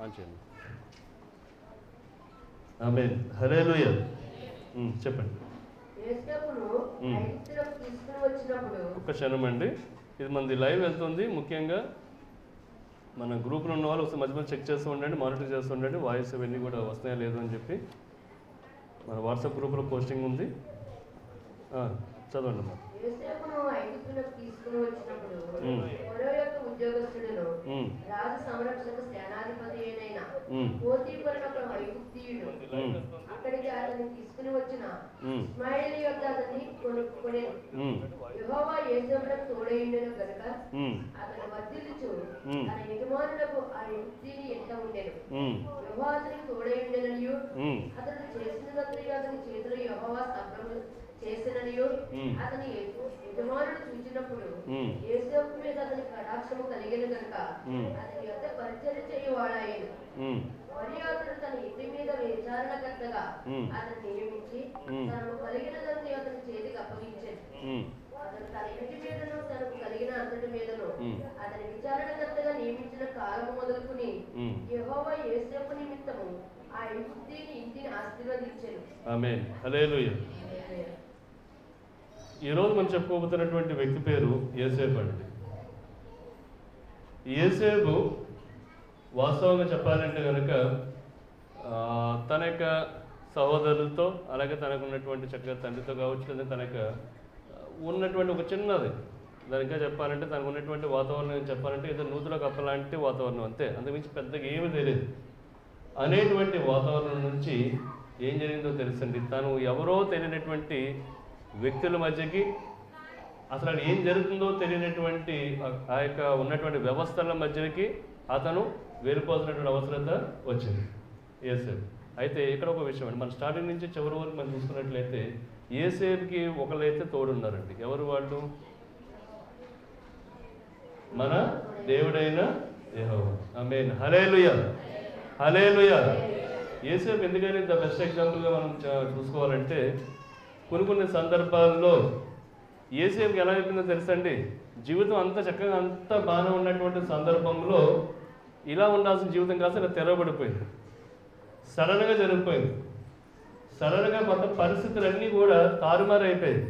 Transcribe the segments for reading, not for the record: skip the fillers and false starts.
On చేయండి. ఆమేన్. హల్లెలూయా. చెప్పండి. ఒక్క క్షణం అండి, ఇది మనది లైవ్ వెళ్తుంది. ముఖ్యంగా మన గ్రూప్లో ఉన్న వాళ్ళు ఒకసారి మధ్య మధ్య చెక్ చేస్తూ ఉండండి, మానిటర్ చేస్తూ ఉండండి, వాయిస్ అవన్నీ కూడా వస్తున్నాయా లేదు అని చెప్పి. మన వాట్సాప్ గ్రూప్లో పోస్టింగ్ ఉంది, చదవండి అమ్మా. రాజు సంరక్షక సేనాధిపతి అయిన పోతీఫరు ఒక ఐగుప్తీయుడు అక్కడికి అతన్ని తీసుకుని వచ్చిన ఇష్మాయేలు యొద్ద అతన్ని కొనుక్కొనెను. యెహోవా యోసేపునకు తోడైయుండెను గనుక అతను వర్ధిల్లుచు తన యజమానులకు ఆ ఐగుప్తీయుని ఎంట ఉండెను. యెహోవా అతనికి తోడైయుండెననియు అతడు చేసినదంతయు అతని చేతులు యెహోవా స్తబ్దము చేసిననియు అతని యజమానుడు చూచినప్పుడు యోసేపు మీద అతని కటాక్షము కలిగిన గనుక అతని యొద్ద పరిచర్య చేయువాడాయెను. మరియు అతడు తన ఇంటి మీద విచారణకర్తగా అతను నియమించి తనకు కలిగినదంతా అతని చేతికి అప్పగించాడు. అతను తన ఇంటి మీదను తనకు కలిగిన అంతటి మీదను అతని విచారణకర్తగా నియమించిన కాలము మొదలుకుని యెహోవా యోసేపు నిమిత్తము ఆ ఐగుప్తీయుని ఇంటిని ఆశీర్వదించెను. ఆమేన్. హల్లెలూయా. ఈరోజు మనం చెప్పుకోబోతున్నటువంటి వ్యక్తి పేరు యోసేపు అండి. యోసేపు వాస్తవంగా చెప్పాలంటే కనుక తన యొక్క సహోదరులతో, అలాగే తనకు ఉన్నటువంటి చక్కగా తండ్రితో కావచ్చు, లేదా తనకు ఉన్నటువంటి ఒక చిన్నది దానికా చెప్పాలంటే తనకు ఉన్నటువంటి వాతావరణం చెప్పాలంటే ఏదో నూతులో కప్పలాంటి వాతావరణం, అంతే, అంతకుమించి పెద్దగా ఏమీ తెలియదు అనేటువంటి వాతావరణం నుంచి ఏం జరిగిందో తెలుసండి. తను ఎవరో తెలియనటువంటి వ్యక్తుల మధ్యకి, అసలు ఏం జరుగుతుందో తెలియనటువంటి ఆ యొక్క ఉన్నటువంటి వ్యవస్థల మధ్యకి అతను వెళ్ళిపోతున్నటువంటి అవసరత వచ్చింది యోసేపు. అయితే ఇక్కడ ఒక విషయం అండి, మన స్టార్టింగ్ నుంచి చివరి వరకు మనం చూసుకున్నట్లయితే యోసేపుకి ఒకళ్ళైతే తోడున్నారండి. ఎవరు వాళ్ళు? మన దేవుడైన యెహోవా. ఆమేన్. హల్లెలూయా. హల్లెలూయా. యోసేపు ఎందుకని ద బెస్ట్ ఎగ్జాంపుల్గా మనం చూసుకోవాలంటే కొన్ని సందర్భాల్లో యోసేపుకి ఎలా అయిపోయిందో తెలుసండి. జీవితం అంతా చక్కగా అంతా బాగానే ఉన్నటువంటి సందర్భంలో ఇలా ఉండాల్సిన జీవితం కాస్త ఇలా తెరవబడిపోయింది, సడన్గా జరిగిపోయింది. సడన్గా మొత్తం పరిస్థితులన్నీ కూడా తారుమారైపోయాయి.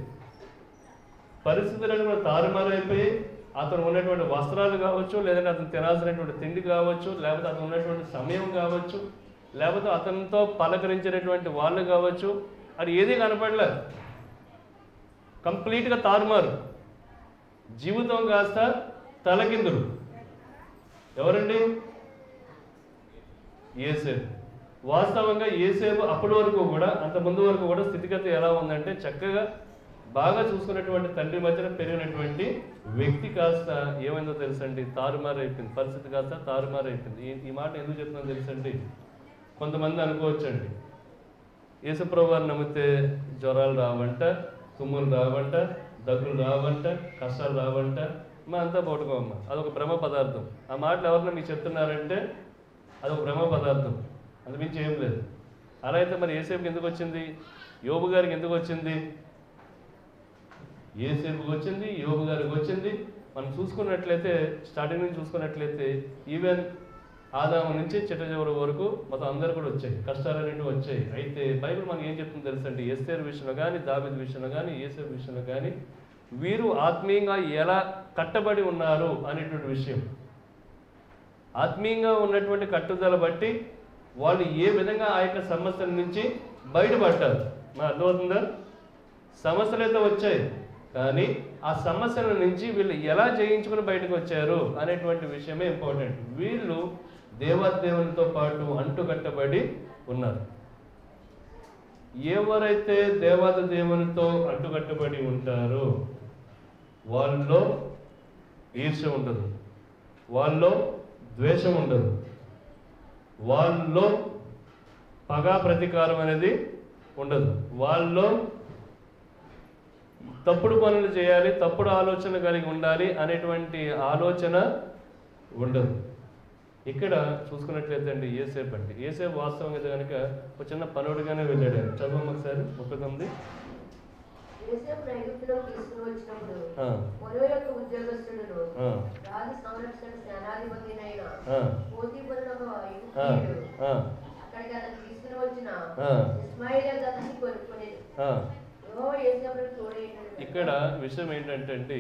పరిస్థితులన్నీ కూడా తారుమారైపోయి అతను ఉన్నటువంటి వస్త్రాలు కావచ్చు, లేదంటే అతను తినాల్సినటువంటి తిండి కావచ్చు, లేకపోతే అతను ఉన్నటువంటి సమయం కావచ్చు, లేకపోతే అతనితో పలకరించినటువంటి వాళ్ళు కావచ్చు, అది ఏది కనపడలేదు. కంప్లీట్గా తారుమారు, జీవితం కాస్త తలకిందులు. ఎవరండి? యోసేపు. వాస్తవంగా యోసేపు అప్పటి వరకు కూడా, అంత ముందు వరకు కూడా స్థితిగతి ఎలా ఉందంటే చక్కగా బాగా చూసుకున్నటువంటి తండ్రి మధ్యన పెరిగినటువంటి వ్యక్తి కాస్త ఏమైందో తెలుసండి, తారుమారైపోయింది. పరిస్థితి కాస్త తారుమారైపోయింది. ఈ మాట ఎందుకు చెప్తుందో తెలుసండి. కొంతమంది అనుకోవచ్చండి, యేసుప్రభు వారిని నమ్మితే జ్వరాలు రావంట, తుమ్ములు రావంట, దగ్గులు రావంట, కష్టాలు రావంట, మా అంతా పట్టుకోమ్మ, అదొక భ్రమ పదార్థం. ఆ మాటలు ఎవరన్నా మీకు చెప్తున్నారంటే అదొక భ్రమ పదార్థం, అంతమించి ఏం లేదు. అలా అయితే మరి యోసేపుకి ఎందుకు వచ్చింది? యోబు గారికి ఎందుకు వచ్చింది? యోసేపుకి వచ్చింది, యోబు గారికి వచ్చింది. మనం చూసుకున్నట్లయితే స్టార్టింగ్ నుంచి చూసుకున్నట్లయితే ఈవెన్ ఆదాము నుంచి చిట్ట చివరి వరకు మొత్తం అందరు కూడా వచ్చాయి, కష్టాలన్నింటినీ వచ్చాయి. అయితే బైబిల్ మనకి ఏం చెప్తుందో తెలుసండి, ఎస్తేరు విషయంలో కానీ, దావీదు విషయంలో కానీ, యోసేపు విషయంలో కానీ వీరు ఆత్మీయంగా ఎలా కట్టబడి ఉన్నారు అనేటువంటి విషయం, ఆత్మీయంగా ఉన్నటువంటి కట్టుదల బట్టి వాళ్ళు ఏ విధంగా ఆ యొక్క సమస్యల నుంచి బయటపడ్డారు. మా అర్థమవుతుందా? సమస్యలు అయితే వచ్చాయి, కానీ ఆ సమస్యల నుంచి వీళ్ళు ఎలా జయించుకుని బయటకు వచ్చారు అనేటువంటి విషయమే ఇంపార్టెంట్. వీళ్ళు దేవాదేవునితో పాటు అంటుకట్టబడి ఉన్నారు. ఎవరైతే దేవాది దేవునితో అంటుకట్టబడి ఉంటారో వాళ్ళలో ఈర్ష్య ఉండదు, వాళ్ళలో ద్వేషం ఉండదు, వాళ్ళలో పగా ప్రతీకారం అనేది ఉండదు, వాళ్ళలో తప్పుడు పనులు చేయాలి, తప్పుడు ఆలోచన కలిగి ఉండాలి అనేటువంటి ఆలోచన ఉండదు. ఇక్కడ చూసుకున్నట్లయితే అండి యోసేపు అండి, యోసేపు వాస్తవంగా కనుక ఒక చిన్న పనుడుగానే వెళ్ళాడు. చదువు ఒకసారి 39. యోసేపు ఐగుప్తులోకి తీసుకుని వచ్చినప్పుడు ఫరో యొక్క ఉద్యోగస్తులను రాజు సంరక్షణ సేనాధిపతినైన పోతీఫరు ఒక అక్కడికి అతను తీసుకుని వచ్చిన ఇస్మాయిల్ యొద్ద అతన్ని కొనుక్కునేది. యెహోవా యేసేపునకు తోడై ఉండెను. ఇక్కడ విషయం ఏంటంటే అండి,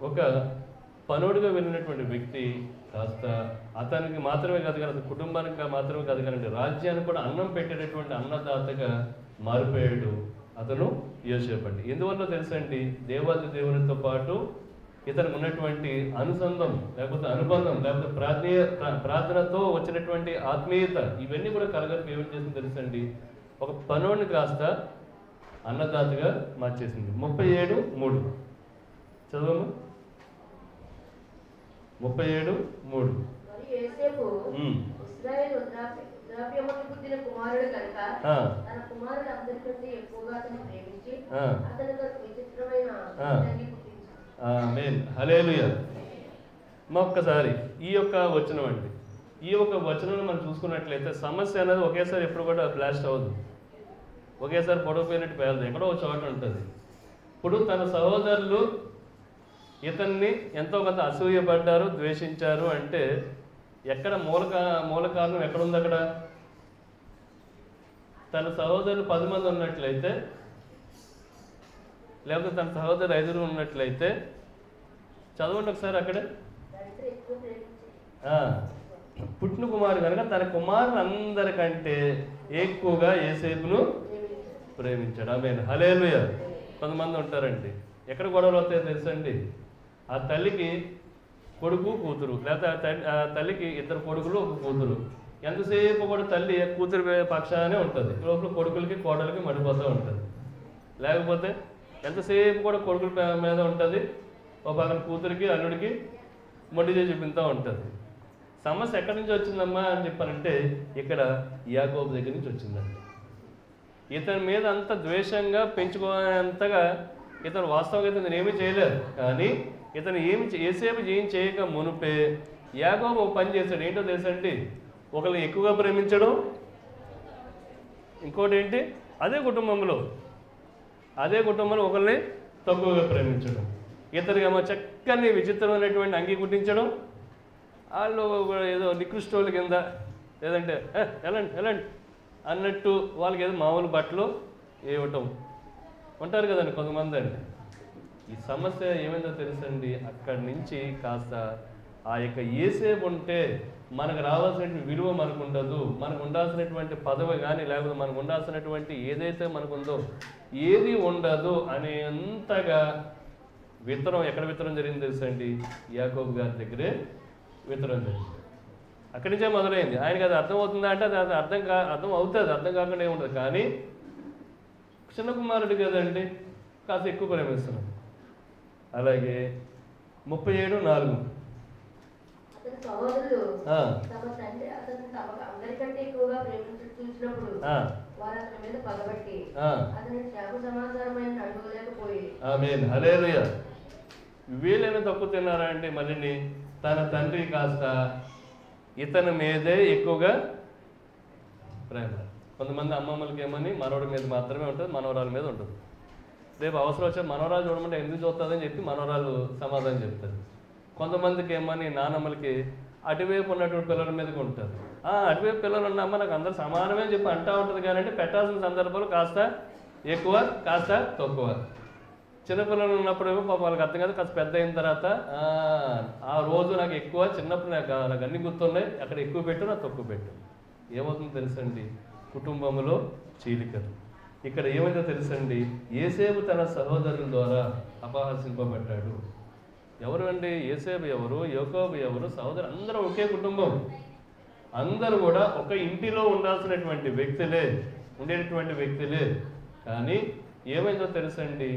ఒక పనుడిగా వెళ్ళినటువంటి వ్యక్తి కాస్త అతనికి మాత్రమే కాదు కానీ అతని కుటుంబానికి మాత్రమే కాదు కానీ రాజ్యానికి కూడా అన్నం పెట్టేటటువంటి అన్నదాతగా మారిపోయాడు అతను యోసేపు అండి. ఎందువల్ల తెలుసండి, దేవాది దేవునితో పాటు ఇతనికి ఉన్నటువంటి అనుబంధం లేకపోతే ప్రార్థనతో వచ్చినటువంటి ఆత్మీయత ఇవన్నీ కూడా కలగలిపి ఏం చేసింది తెలుసండి, ఒక పనుడిని కాస్త అన్నదాతగా మార్చేసింది. 37:3 చదవము. 37:3. మరియు యోసేపు ఇశ్రాయేలు వృద్ధాప్యమును పుట్టిన కుమారుడు కనుక తన కుమారుడు అందరికంటే ఎక్కువగా అతన్ని ప్రేమించి అతనికి ఒక విచిత్రమైన తండ్రి పుట్టించాడు. ఆమేన్, హల్లెలూయా. ఒక్కసారి ఈ యొక్క వచనం అండి, ఈ యొక్క వచనం మనం చూసుకున్నట్లయితే సమస్య అనేది ఒకేసారి ఎప్పుడు కూడా బ్లాస్ట్ అవ్వదు, ఒకేసారి పొడవుపోయినట్టు పేలదు, ఎక్కడో ఒక చోట ఉంటుంది. ఇప్పుడు తన సహోదరులు ఇతన్ని ఎంతో కొంత అసూయపడ్డారు, ద్వేషించారు అంటే ఎక్కడ మూల కారణం ఎక్కడుంది? అక్కడ తన సహోదరులు 10 మంది ఉన్నట్లయితే, లేకపోతే తన సహోదరు 5 ఉన్నట్లయితే చదవండి ఒకసారి అక్కడ. పుట్టిన కుమారు కనుక తన కుమారుని అందరికంటే ఎక్కువగా యోసేపును ప్రేమించాడు. ఆమేన్, హల్లెలూయా. కొంతమంది ఉంటారండి, ఎక్కడ గొడవలు వస్తాయో తెలుసండి, ఆ తల్లికి కొడుకు కూతురు, లేకపోతే ఆ తల్లికి 2 కొడుకులు 1 కూతురు, ఎంతసేపు కూడా తల్లి కూతురు పక్షానే ఉంటుంది, లోపల కొడుకులకి కోడలకి మడిపోతూ ఉంటుంది. లేకపోతే ఎంతసేపు కూడా కొడుకుల మీద ఉంటుంది, ఒక పక్కన కూతురికి అల్లుడికి మొండి చేసి చూపిస్తూ ఉంటుంది. సమస్య ఎక్కడి నుంచి వచ్చిందమ్మా అని చెప్పానంటే ఇక్కడ యాకోబు దగ్గర నుంచి వచ్చిందండి. ఇతని మీద అంత ద్వేషంగా పెంచుకోనంతగా ఇతను వాస్తవంగా ఇతను ఏమీ చేయలేదు, కానీ ఇతను యోసేపు ఏం చేయక మునుపే యాకోబు ఒక పని చేశాడు. ఏంటో తెలుసండి, ఒకరిని ఎక్కువగా ప్రేమించడం, ఇంకోటి ఏంటి, అదే కుటుంబంలో ఒకరిని తక్కువగా ప్రేమించడం, ఇతరుగా చక్కని విచిత్రమైనటువంటి అంగీ కుట్టించడం, వాళ్ళు ఏదో నికృష్టోళ్ళ కింద లేదంటే ఎలాంటి అన్నట్టు వాళ్ళకి ఏదో మామూలు బట్టలు ఇవ్వటం ఉంటారు కదండి కొంతమంది అండి. ఈ సమస్య ఏమైందో తెలుసండి, అక్కడి నుంచి కాస్త ఆ యొక్క యోసేపు ఉంటే మనకు రావాల్సినటువంటి విలువ మనకు ఉండదు, మనకు ఉండాల్సినటువంటి పదవి కానీ లేకపోతే మనకు ఉండాల్సినటువంటి ఏదైతే మనకుందో ఏది ఉండదు అనేంతగా ఎక్కడ విత్తనం జరిగింది తెలుసండి, యాకోబు గారి దగ్గరే విత్తనం జరిగింది. అక్కడి నుంచే మొదలైంది. ఆయనకి అది అర్థం అవుతుందా అంటే అది అర్థం అవుతుంది, అర్థం కాకుండా ఏముంటుంది. కానీ చిన్న కుమారుడు కదండి, కాస్త ఎక్కువ ప్రేమిస్తున్నాం. అలాగే 37:4 అతని సహోదరులు తమ తండ్రి అతన్ని అందరికంటే ఎక్కువగా చూసినప్పుడు వారు అతని మీద పగబట్టి అతని క్షేమ సమాచారమైన నడవలేకపోయి. ఆమేన్, హల్లెలూయా. వీళ్ళేమో తప్పు తిన్నారా అంటే మళ్ళీ తన తండ్రి కాస్త ఇతని మీదే ఎక్కువగా ప్రేమ. కొంతమంది అమ్మమ్మలకి ఏమని మనవడి మీద మాత్రమే ఉంటుంది, మనవరాల మీద ఉంటుంది. రేపు అవసరం వచ్చే మనవరాలు చూడమంటే ఎందుకు చూస్తుందని చెప్పి మనవరాలు సమాధానం చెప్తుంది. కొంతమందికి ఏమని నానమ్మలకి అటువైపు ఉన్నటువంటి పిల్లల మీదకి ఉంటుంది. అటువైపు పిల్లలు ఉన్న అమ్మ నాకు అందరూ సమానమే చెప్పి అంటూ ఉంటుంది, కానీ అంటే పెట్టాల్సిన సందర్భాలు కాస్త ఎక్కువ కాస్త తక్కువ. చిన్నపిల్లలు ఉన్నప్పుడు పాప వాళ్ళకి అర్థం కాదు, కాస్త పెద్ద అయిన తర్వాత ఆ రోజు నాకు ఎక్కువ, చిన్నప్పుడు నాకు అన్ని గుర్తున్నాయి, అక్కడ ఎక్కువ పెట్టు నాకు తక్కువ పెట్టు. ఏమవుతుందో తెలుసండి, కుటుంబంలో చీలికలు. ఇక్కడ ఏమైందో తెలుసండి, యోసేపు తన సహోదరుల ద్వారా అపహసింపబడ్డాడు. ఎవరు అండి? యోసేపు ఎవరు, యాకోబు ఎవరు, సహోదరు అందరూ ఒకే కుటుంబం, అందరూ కూడా ఒక ఇంటిలో ఉండేటటువంటి వ్యక్తులే. కానీ ఏమైందో తెలుసండి,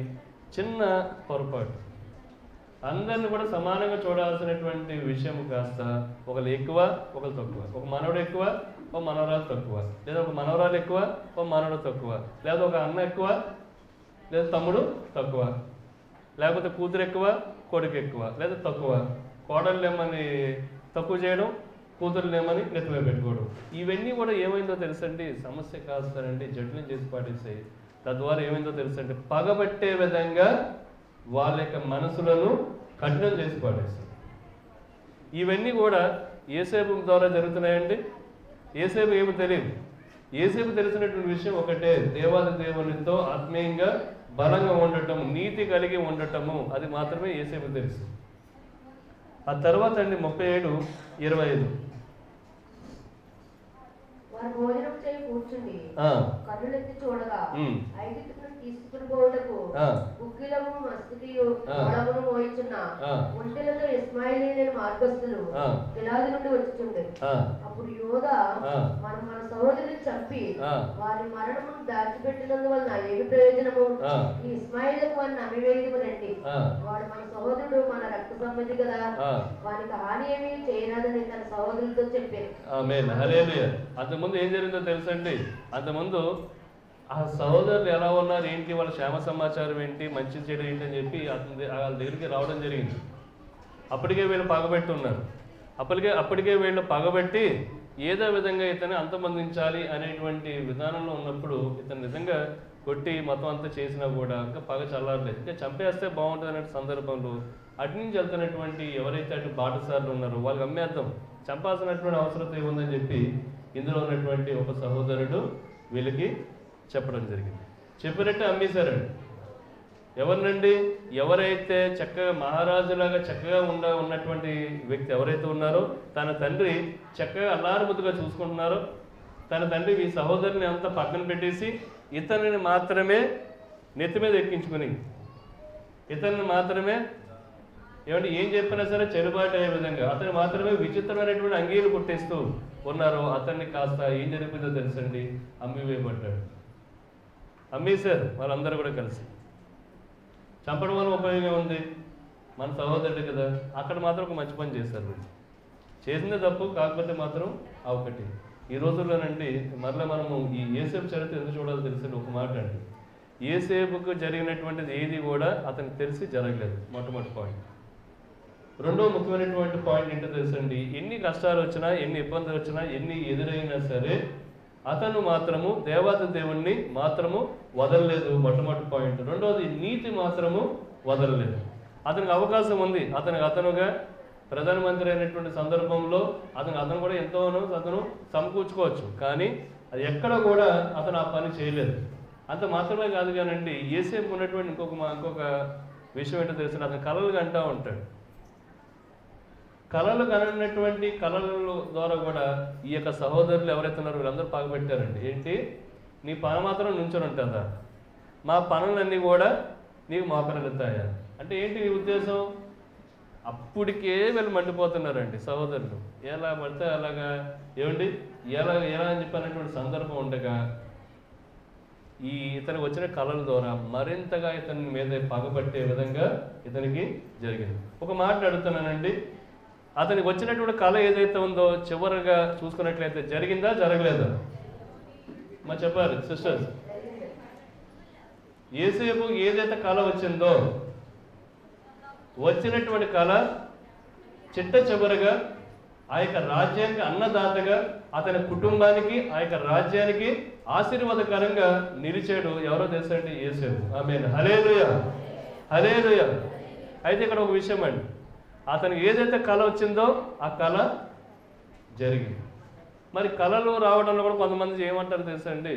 చిన్న పొరపాటు, అందరిని కూడా సమానంగా చూడాల్సినటువంటి విషయం కాస్త ఒకరు ఎక్కువ ఒకరు తక్కువ, ఒక మనవడు ఎక్కువ ఒక మనవరాలు తక్కువ, లేదా ఒక మనవరాలు ఎక్కువ ఒక మనవడు తక్కువ, లేదా ఒక అన్న ఎక్కువ లేదా తమ్ముడు తక్కువ, లేకపోతే కూతురు ఎక్కువ కొడుకు ఎక్కువ లేదా తక్కువ, కోడళ్ళు ఏమని తక్కువ చేయడం, కూతురులు ఏమని నెత్తిమే పెట్టుకోవడం. ఇవన్నీ కూడా ఏమైందో తెలుసండి, సమస్య కాస్తారండి జడ్లు చేసి పాటిస్తాయి. తద్వారా ఏమైందో తెలుసండి, పగబట్టే విధంగా వాళ్ళ యొక్క మనసులను కఠినం చేసి పాటిస్తారు. ఇవన్నీ కూడా యేసేపు ద్వారా జరుగుతున్నాయండి? యేసేపు ఏమి తెలియదు. యేసేపు తెలిసినటువంటి విషయం ఒకటే, దేవాది దేవునితో ఆత్మీయంగా బలంగా ఉండటము, నీతి కలిగి ఉండటము, అది మాత్రమే యేసేపు తెలుసు. ఆ తర్వాత అండి 37:25 వారు భోజనం చేయి కూర్చుండి కన్నులెత్తి చూడగా ఐగుప్తును తీసుకుని పోవుటకు గుగ్గిలము మస్తకియు మొలమును మోయిచున్న ఒంటెలతో ఇశ్మాయేలీయుల మార్గస్థులు గిలాదు నుండి వచ్చుచుండెను. అప్పుడు యోదా మనం మన సహోదరుని చంపి వారి మరణమును దాచిపెట్టినందువలన ఏమి ప్రయోజనము? ఈ ఇశ్మాయేలుకు వారిని నమ్మివేయము రండి, వాడు మన సహోదరుడు, మన రక్త సంబంధి కదా, వానికి హాని ఏమీ చేయరాదని తన సహోదరులతో చెప్పారు. ఆమేన్, హల్లెలూయా. అంతకుముందు ఏం జరిగిందో తెలుసండి? అంతకుముందు ఆ సహోదరులు ఎలా ఉన్నారు ఏంటి, వాళ్ళ క్షేమ సమాచారం ఏంటి, మంచి చెడు ఏంటి అని చెప్పి వాళ్ళ దగ్గరికి రావడం జరిగింది. అప్పటికే వీళ్ళు పగబెట్టి ఉన్నారు. అప్పటికే వీళ్ళు పగబెట్టి ఏదో విధంగా ఇతన్ని అంతమందించాలి అనేటువంటి విధానంలో ఉన్నప్పుడు ఇతను నిజంగా కొట్టి మొత్తం అంతా చేసినా కూడా ఇంకా పగ చల్లారలేదు. ఇంకా చంపేస్తే బాగుంటుంది అనే సందర్భంలో అటు నుంచి వెళ్తున్నటువంటి ఎవరైతే అటు బాటసార్లు ఉన్నారో వాళ్ళకి అమ్మేద్దాం, చంపాల్సినటువంటి అవసరం ఏముందని చెప్పి ఇందులో ఉన్నటువంటి ఒక సహోదరుడు వీళ్ళకి చెప్పడం జరిగింది. చెప్పినట్టు అమ్మేశారండి. ఎవరినండి? ఎవరైతే చక్కగా మహారాజులాగా చక్కగా ఉన్నటువంటి వ్యక్తి ఎవరైతే ఉన్నారో, తన తండ్రి చక్కగా అల్లారుముద్దుగా చూసుకుంటున్నారో, తన తండ్రి ఈ సహోదరుని అంతా పక్కన పెట్టేసి ఇతనిని మాత్రమే నెత్తి మీద ఎక్కించుకుని, ఇతన్ని మాత్రమే ఏమంటే ఏం చెప్పినా సరే చెరుబాటు అయ్యే విధంగా అతను మాత్రమే విచిత్రమైనటువంటి అంగీలు కుట్టేస్తూ ఉన్నారు. అతన్ని కాస్త ఏం జరిపిందో తెలుసండి, అమ్మివేయబడ్డాడు. అమ్మేశారు వాళ్ళందరూ కూడా కలిసి. చంపడం వల్ల ఉపయోగం ఉంది? మన సహోదరుడు కదా. అక్కడ మాత్రం ఒక మంచి పని చేశారు వీళ్ళు. చేసిందే తప్పు, కాకపోతే మాత్రం ఆ ఒకటి. ఈ రోజుల్లోనండి మరలా మనము ఈ యేసేపు చరిత్ర ఎందుకు చూడాలో తెలిసింది ఒక మాట అండి. యేసేపుకు జరిగినటువంటిది ఏది కూడా అతనికి తెలిసి జరగలేదు, మొట్టమొదటి పాయింట్. రెండో ముఖ్యమైనటువంటి పాయింట్ ఏంటో తెలుసండి, ఎన్ని కష్టాలు వచ్చినా, ఎన్ని ఇబ్బందులు వచ్చినా, ఎన్ని ఎదురైనా సరే అతను మాత్రము దేవాది దేవుణ్ణి మాత్రము వదలలేదు, మొట్టమొదటి పాయింట్. రెండవది నీతి మాత్రము వదలలేదు. అతనికి అవకాశం ఉంది, అతనుగా ప్రధానమంత్రి అయినటువంటి సందర్భంలో అతను కూడా ఎంతోనో అతను సమకూర్చుకోవచ్చు, కానీ అది ఎక్కడ కూడా అతను ఆ పని చేయలేదు. అంత మాత్రమే కాదు కానండి, యేసేపు ఉన్నటువంటి ఇంకొక విషయం ఏంటో తెలిసిన, అతను కలలు కంటూ ఉంటాడు. కళలు కనటువంటి కళల ద్వారా కూడా ఈ యొక్క సహోదరులు ఎవరైతే ఉన్నారో వీళ్ళందరూ పగబెట్టారండి. ఏంటి, నీ పని మాత్రం నుంచొని ఉంటుందా, మా పనులన్నీ కూడా నీకు మోకరిల్లుతాయా అంటే ఏంటి నీ ఉద్దేశం? అప్పటికే వీళ్ళు మండిపోతున్నారండి సహోదరులు. ఎలా పడితే అలాగా ఏమండి ఎలా అని చెప్పినటువంటి సందర్భం ఉండగా ఇతనికి వచ్చిన కళల ద్వారా మరింతగా ఇతని మీద పగబట్టే విధంగా ఇతనికి జరిగింది. ఒక మాట అడుగుతున్నానండి, అతనికి వచ్చినటువంటి కళ ఏదైతే ఉందో చివరిగా చూసుకున్నట్లయితే జరిగిందా జరగలేదా? మరి చెప్పారు సిస్టర్స్. యేసేపు ఏదైతే కళ వచ్చిందో, వచ్చినటువంటి కళ చిట్ట చివరిగా ఆ యొక్క రాజ్యానికి అన్నదాతగా అతని కుటుంబానికి ఆ యొక్క రాజ్యానికి ఆశీర్వాదకరంగా నిలిచాడు. ఎవరో తెలుసండి? యేసేపు. ఆమేన్, హల్లెలూయా, హల్లెలూయా. అయితే ఇక్కడ ఒక విషయం అండి, అతనికి ఏదైతే కళ వచ్చిందో ఆ కళ జరిగింది. మరి కళలు రావడంలో కూడా కొంతమంది ఏమంటారు తెలుసండి,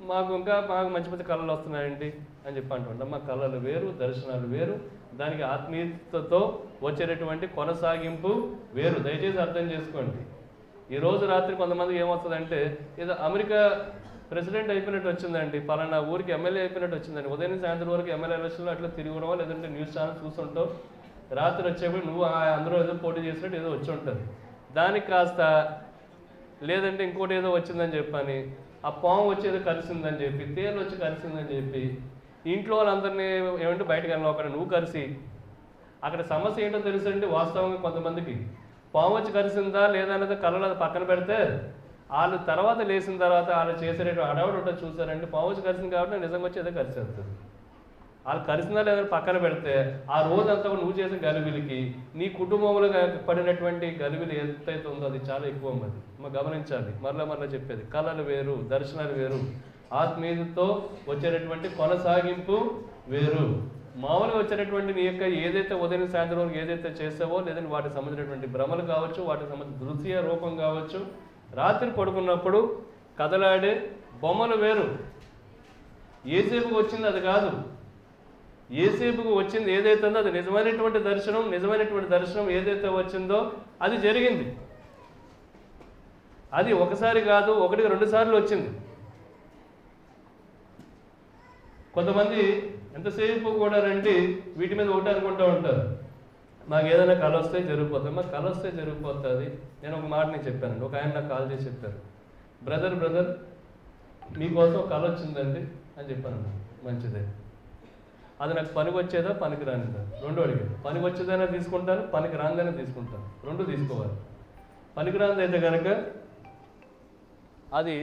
మాకు మంచి మంచి కళలు వస్తున్నాయండి అని చెప్పి అంటుంటాం. మా కళలు వేరు, దర్శనాలు వేరు, దానికి ఆత్మీయతతో వచ్చేటటువంటి కొనసాగింపు వేరు. దయచేసి అర్థం చేసుకోండి. ఈరోజు రాత్రి కొంతమందికి ఏమవుతుందంటే, ఏదో అమెరికా ప్రెసిడెంట్ అయిపోయినట్టు వచ్చిందండి, పలానా ఊరికి ఎమ్మెల్యే అయిపోయినట్టు వచ్చిందండి, ఉదయం నుంచి సాయంత్రం వరకు ఎమ్మెల్యే ఎలక్షన్లో అట్లా తిరగడమో, లేదంటే న్యూస్ ఛానల్ చూస్తుంటావు, రాత్రి వచ్చేప్పుడు నువ్వు అందరూ ఏదో పోటీ చేసినట్టు ఏదో వచ్చి ఉంటుంది. దానికి కాస్త లేదంటే ఇంకోటి ఏదో వచ్చిందని చెప్పని, ఆ పాము వచ్చి ఏదో కలిసిందని చెప్పి, తేలు వచ్చి కలిసిందని చెప్పి, ఇంట్లో వాళ్ళందరినీ ఏమంటే బయటకు వెళ్ళిన నువ్వు కలిసి, అక్కడ సమస్య ఏంటో తెలుసండి. వాస్తవంగా కొంతమందికి పాము వచ్చి కలిసిందా లేదా అనేది కళ్ళలో అది పక్కన పెడితే, వాళ్ళు తర్వాత లేచిన తర్వాత వాళ్ళు చేసేటటువంటి అడవాడు ఉంటుంది చూసారండి, పాము వచ్చి కలిసింది కాబట్టి నిజంగా వచ్చి ఏదో కలిసేస్తుంది. వాళ్ళు కలిసిందా లేదని పక్కన పెడితే ఆ రోజంతా నువ్వు చేసిన గలిబిలికి నీ కుటుంబంలో పడినటువంటి గలిబిలి ఎంతైతే ఉందో అది చాలా ఎక్కువ ఉన్నది. మనం గమనించాలి. మరలా చెప్పేది, కళలు వేరు, దర్శనాలు వేరు, ఆత్మీయతతో వచ్చేటటువంటి కొనసాగింపు వేరు. మామూలుగా వచ్చేటటువంటి నీ యొక్క ఏదైతే ఉదయం సాయంత్రం వరకు ఏదైతే చేసావో, లేదంటే వాటికి సంబంధించినటువంటి భ్రమలు కావచ్చు, వాటికి సంబంధించిన దృశ్య రూపం కావచ్చు, రాత్రి పడుకున్నప్పుడు కదలాడే బొమ్మలు వేరు. ఏసేపుకు వచ్చింది అది కాదు. ఏసేపుకు వచ్చింది ఏదైతే ఉందో అది నిజమైనటువంటి దర్శనం. నిజమైనటువంటి దర్శనం ఏదైతే వచ్చిందో అది జరిగింది. అది ఒకసారి కాదు, 1-2 సార్లు వచ్చింది. కొంతమంది ఎంతసేపు కూడా రండి వీటి మీద ఒకటి అనుకుంటూ ఉంటారు, మాకు ఏదైనా కళ వస్తే జరిగిపోతుంది. మాకు కళ వస్తే జరిగిపోతుంది. నేను ఒక మాట నేను చెప్పానండి. ఒక ఆయన నాకు కాల్ చేసి చెప్పారు, బ్రదర్ మీకోసం కళ వచ్చిందండి అని చెప్పాను. మంచిదే. అది నాకు పనికి వచ్చేదా పనికి రానిదా? 2 అడిగాను. పనికి వచ్చేదైనా తీసుకుంటాను, పనికి రానిదైనా తీసుకుంటాను. 2 తీసుకోవాలి. పనికి రానిదైతే కనుక అది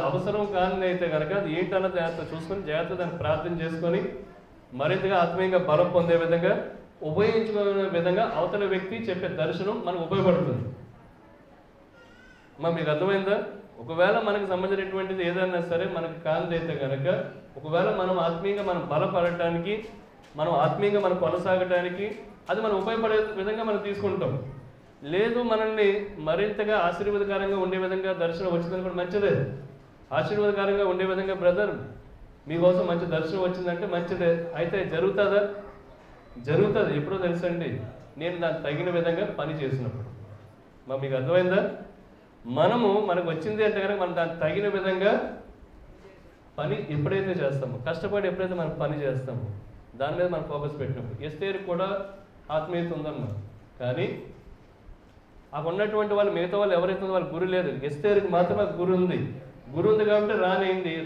అవసరం కానిదైతే కనుక అది ఏంటన్నది జాగ్రత్త చూసుకొని జాగ్రత్త దాన్ని ప్రార్థన చేసుకొని మరింతగా ఆత్మీయంగా బలం పొందే విధంగా ఉపయోగించుకునే విధంగా అవతల వ్యక్తి చెప్పే దర్శనం మనకు ఉపయోగపడుతుంది. మీకు అర్థమైందా? ఒకవేళ మనకు సంబంధించినటువంటిది ఏదైనా సరే మనకు కానిదైతే కనుక, ఒకవేళ మనం ఆత్మీయంగా మనం బలపడటానికి, మనం ఆత్మీయంగా మనం కొనసాగటానికి అది మనం ఉపయోగపడే విధంగా మనం తీసుకుంటాం. లేదు మనల్ని మరింతగా ఆశీర్వాదకరంగా ఉండే విధంగా దర్శనం వచ్చిందని కూడా మంచిదే. ఆశీర్వాదకరంగా ఉండే విధంగా బ్రదర్ మీకోసం మంచి దర్శనం వచ్చిందంటే మంచిదే. అయితే జరుగుతుందా? జరుగుతుంది. ఎప్పుడో తెలుసండి, నేను దానికి తగిన విధంగా పని చేసినప్పుడు. మీకు అర్థమైందా? మనకు వచ్చింది అంటే కనుక మనం దానికి తగిన విధంగా పని ఎప్పుడైతే చేస్తామో, కష్టపడి ఎప్పుడైతే మనం పని చేస్తామో, దాని మీద మనం ఫోకస్ పెట్టినప్పుడు. ఎస్తేరుకు కూడా ఆత్మీయత ఉందన్నమాట. కానీ అక్కడ ఉన్నటువంటి వాళ్ళు మిగతా వాళ్ళు ఎవరైతే వాళ్ళ గురి లేదు. ఎస్తేరుకి మాత్రమే గురి ఉంది. గురి ఉంది కాబట్టి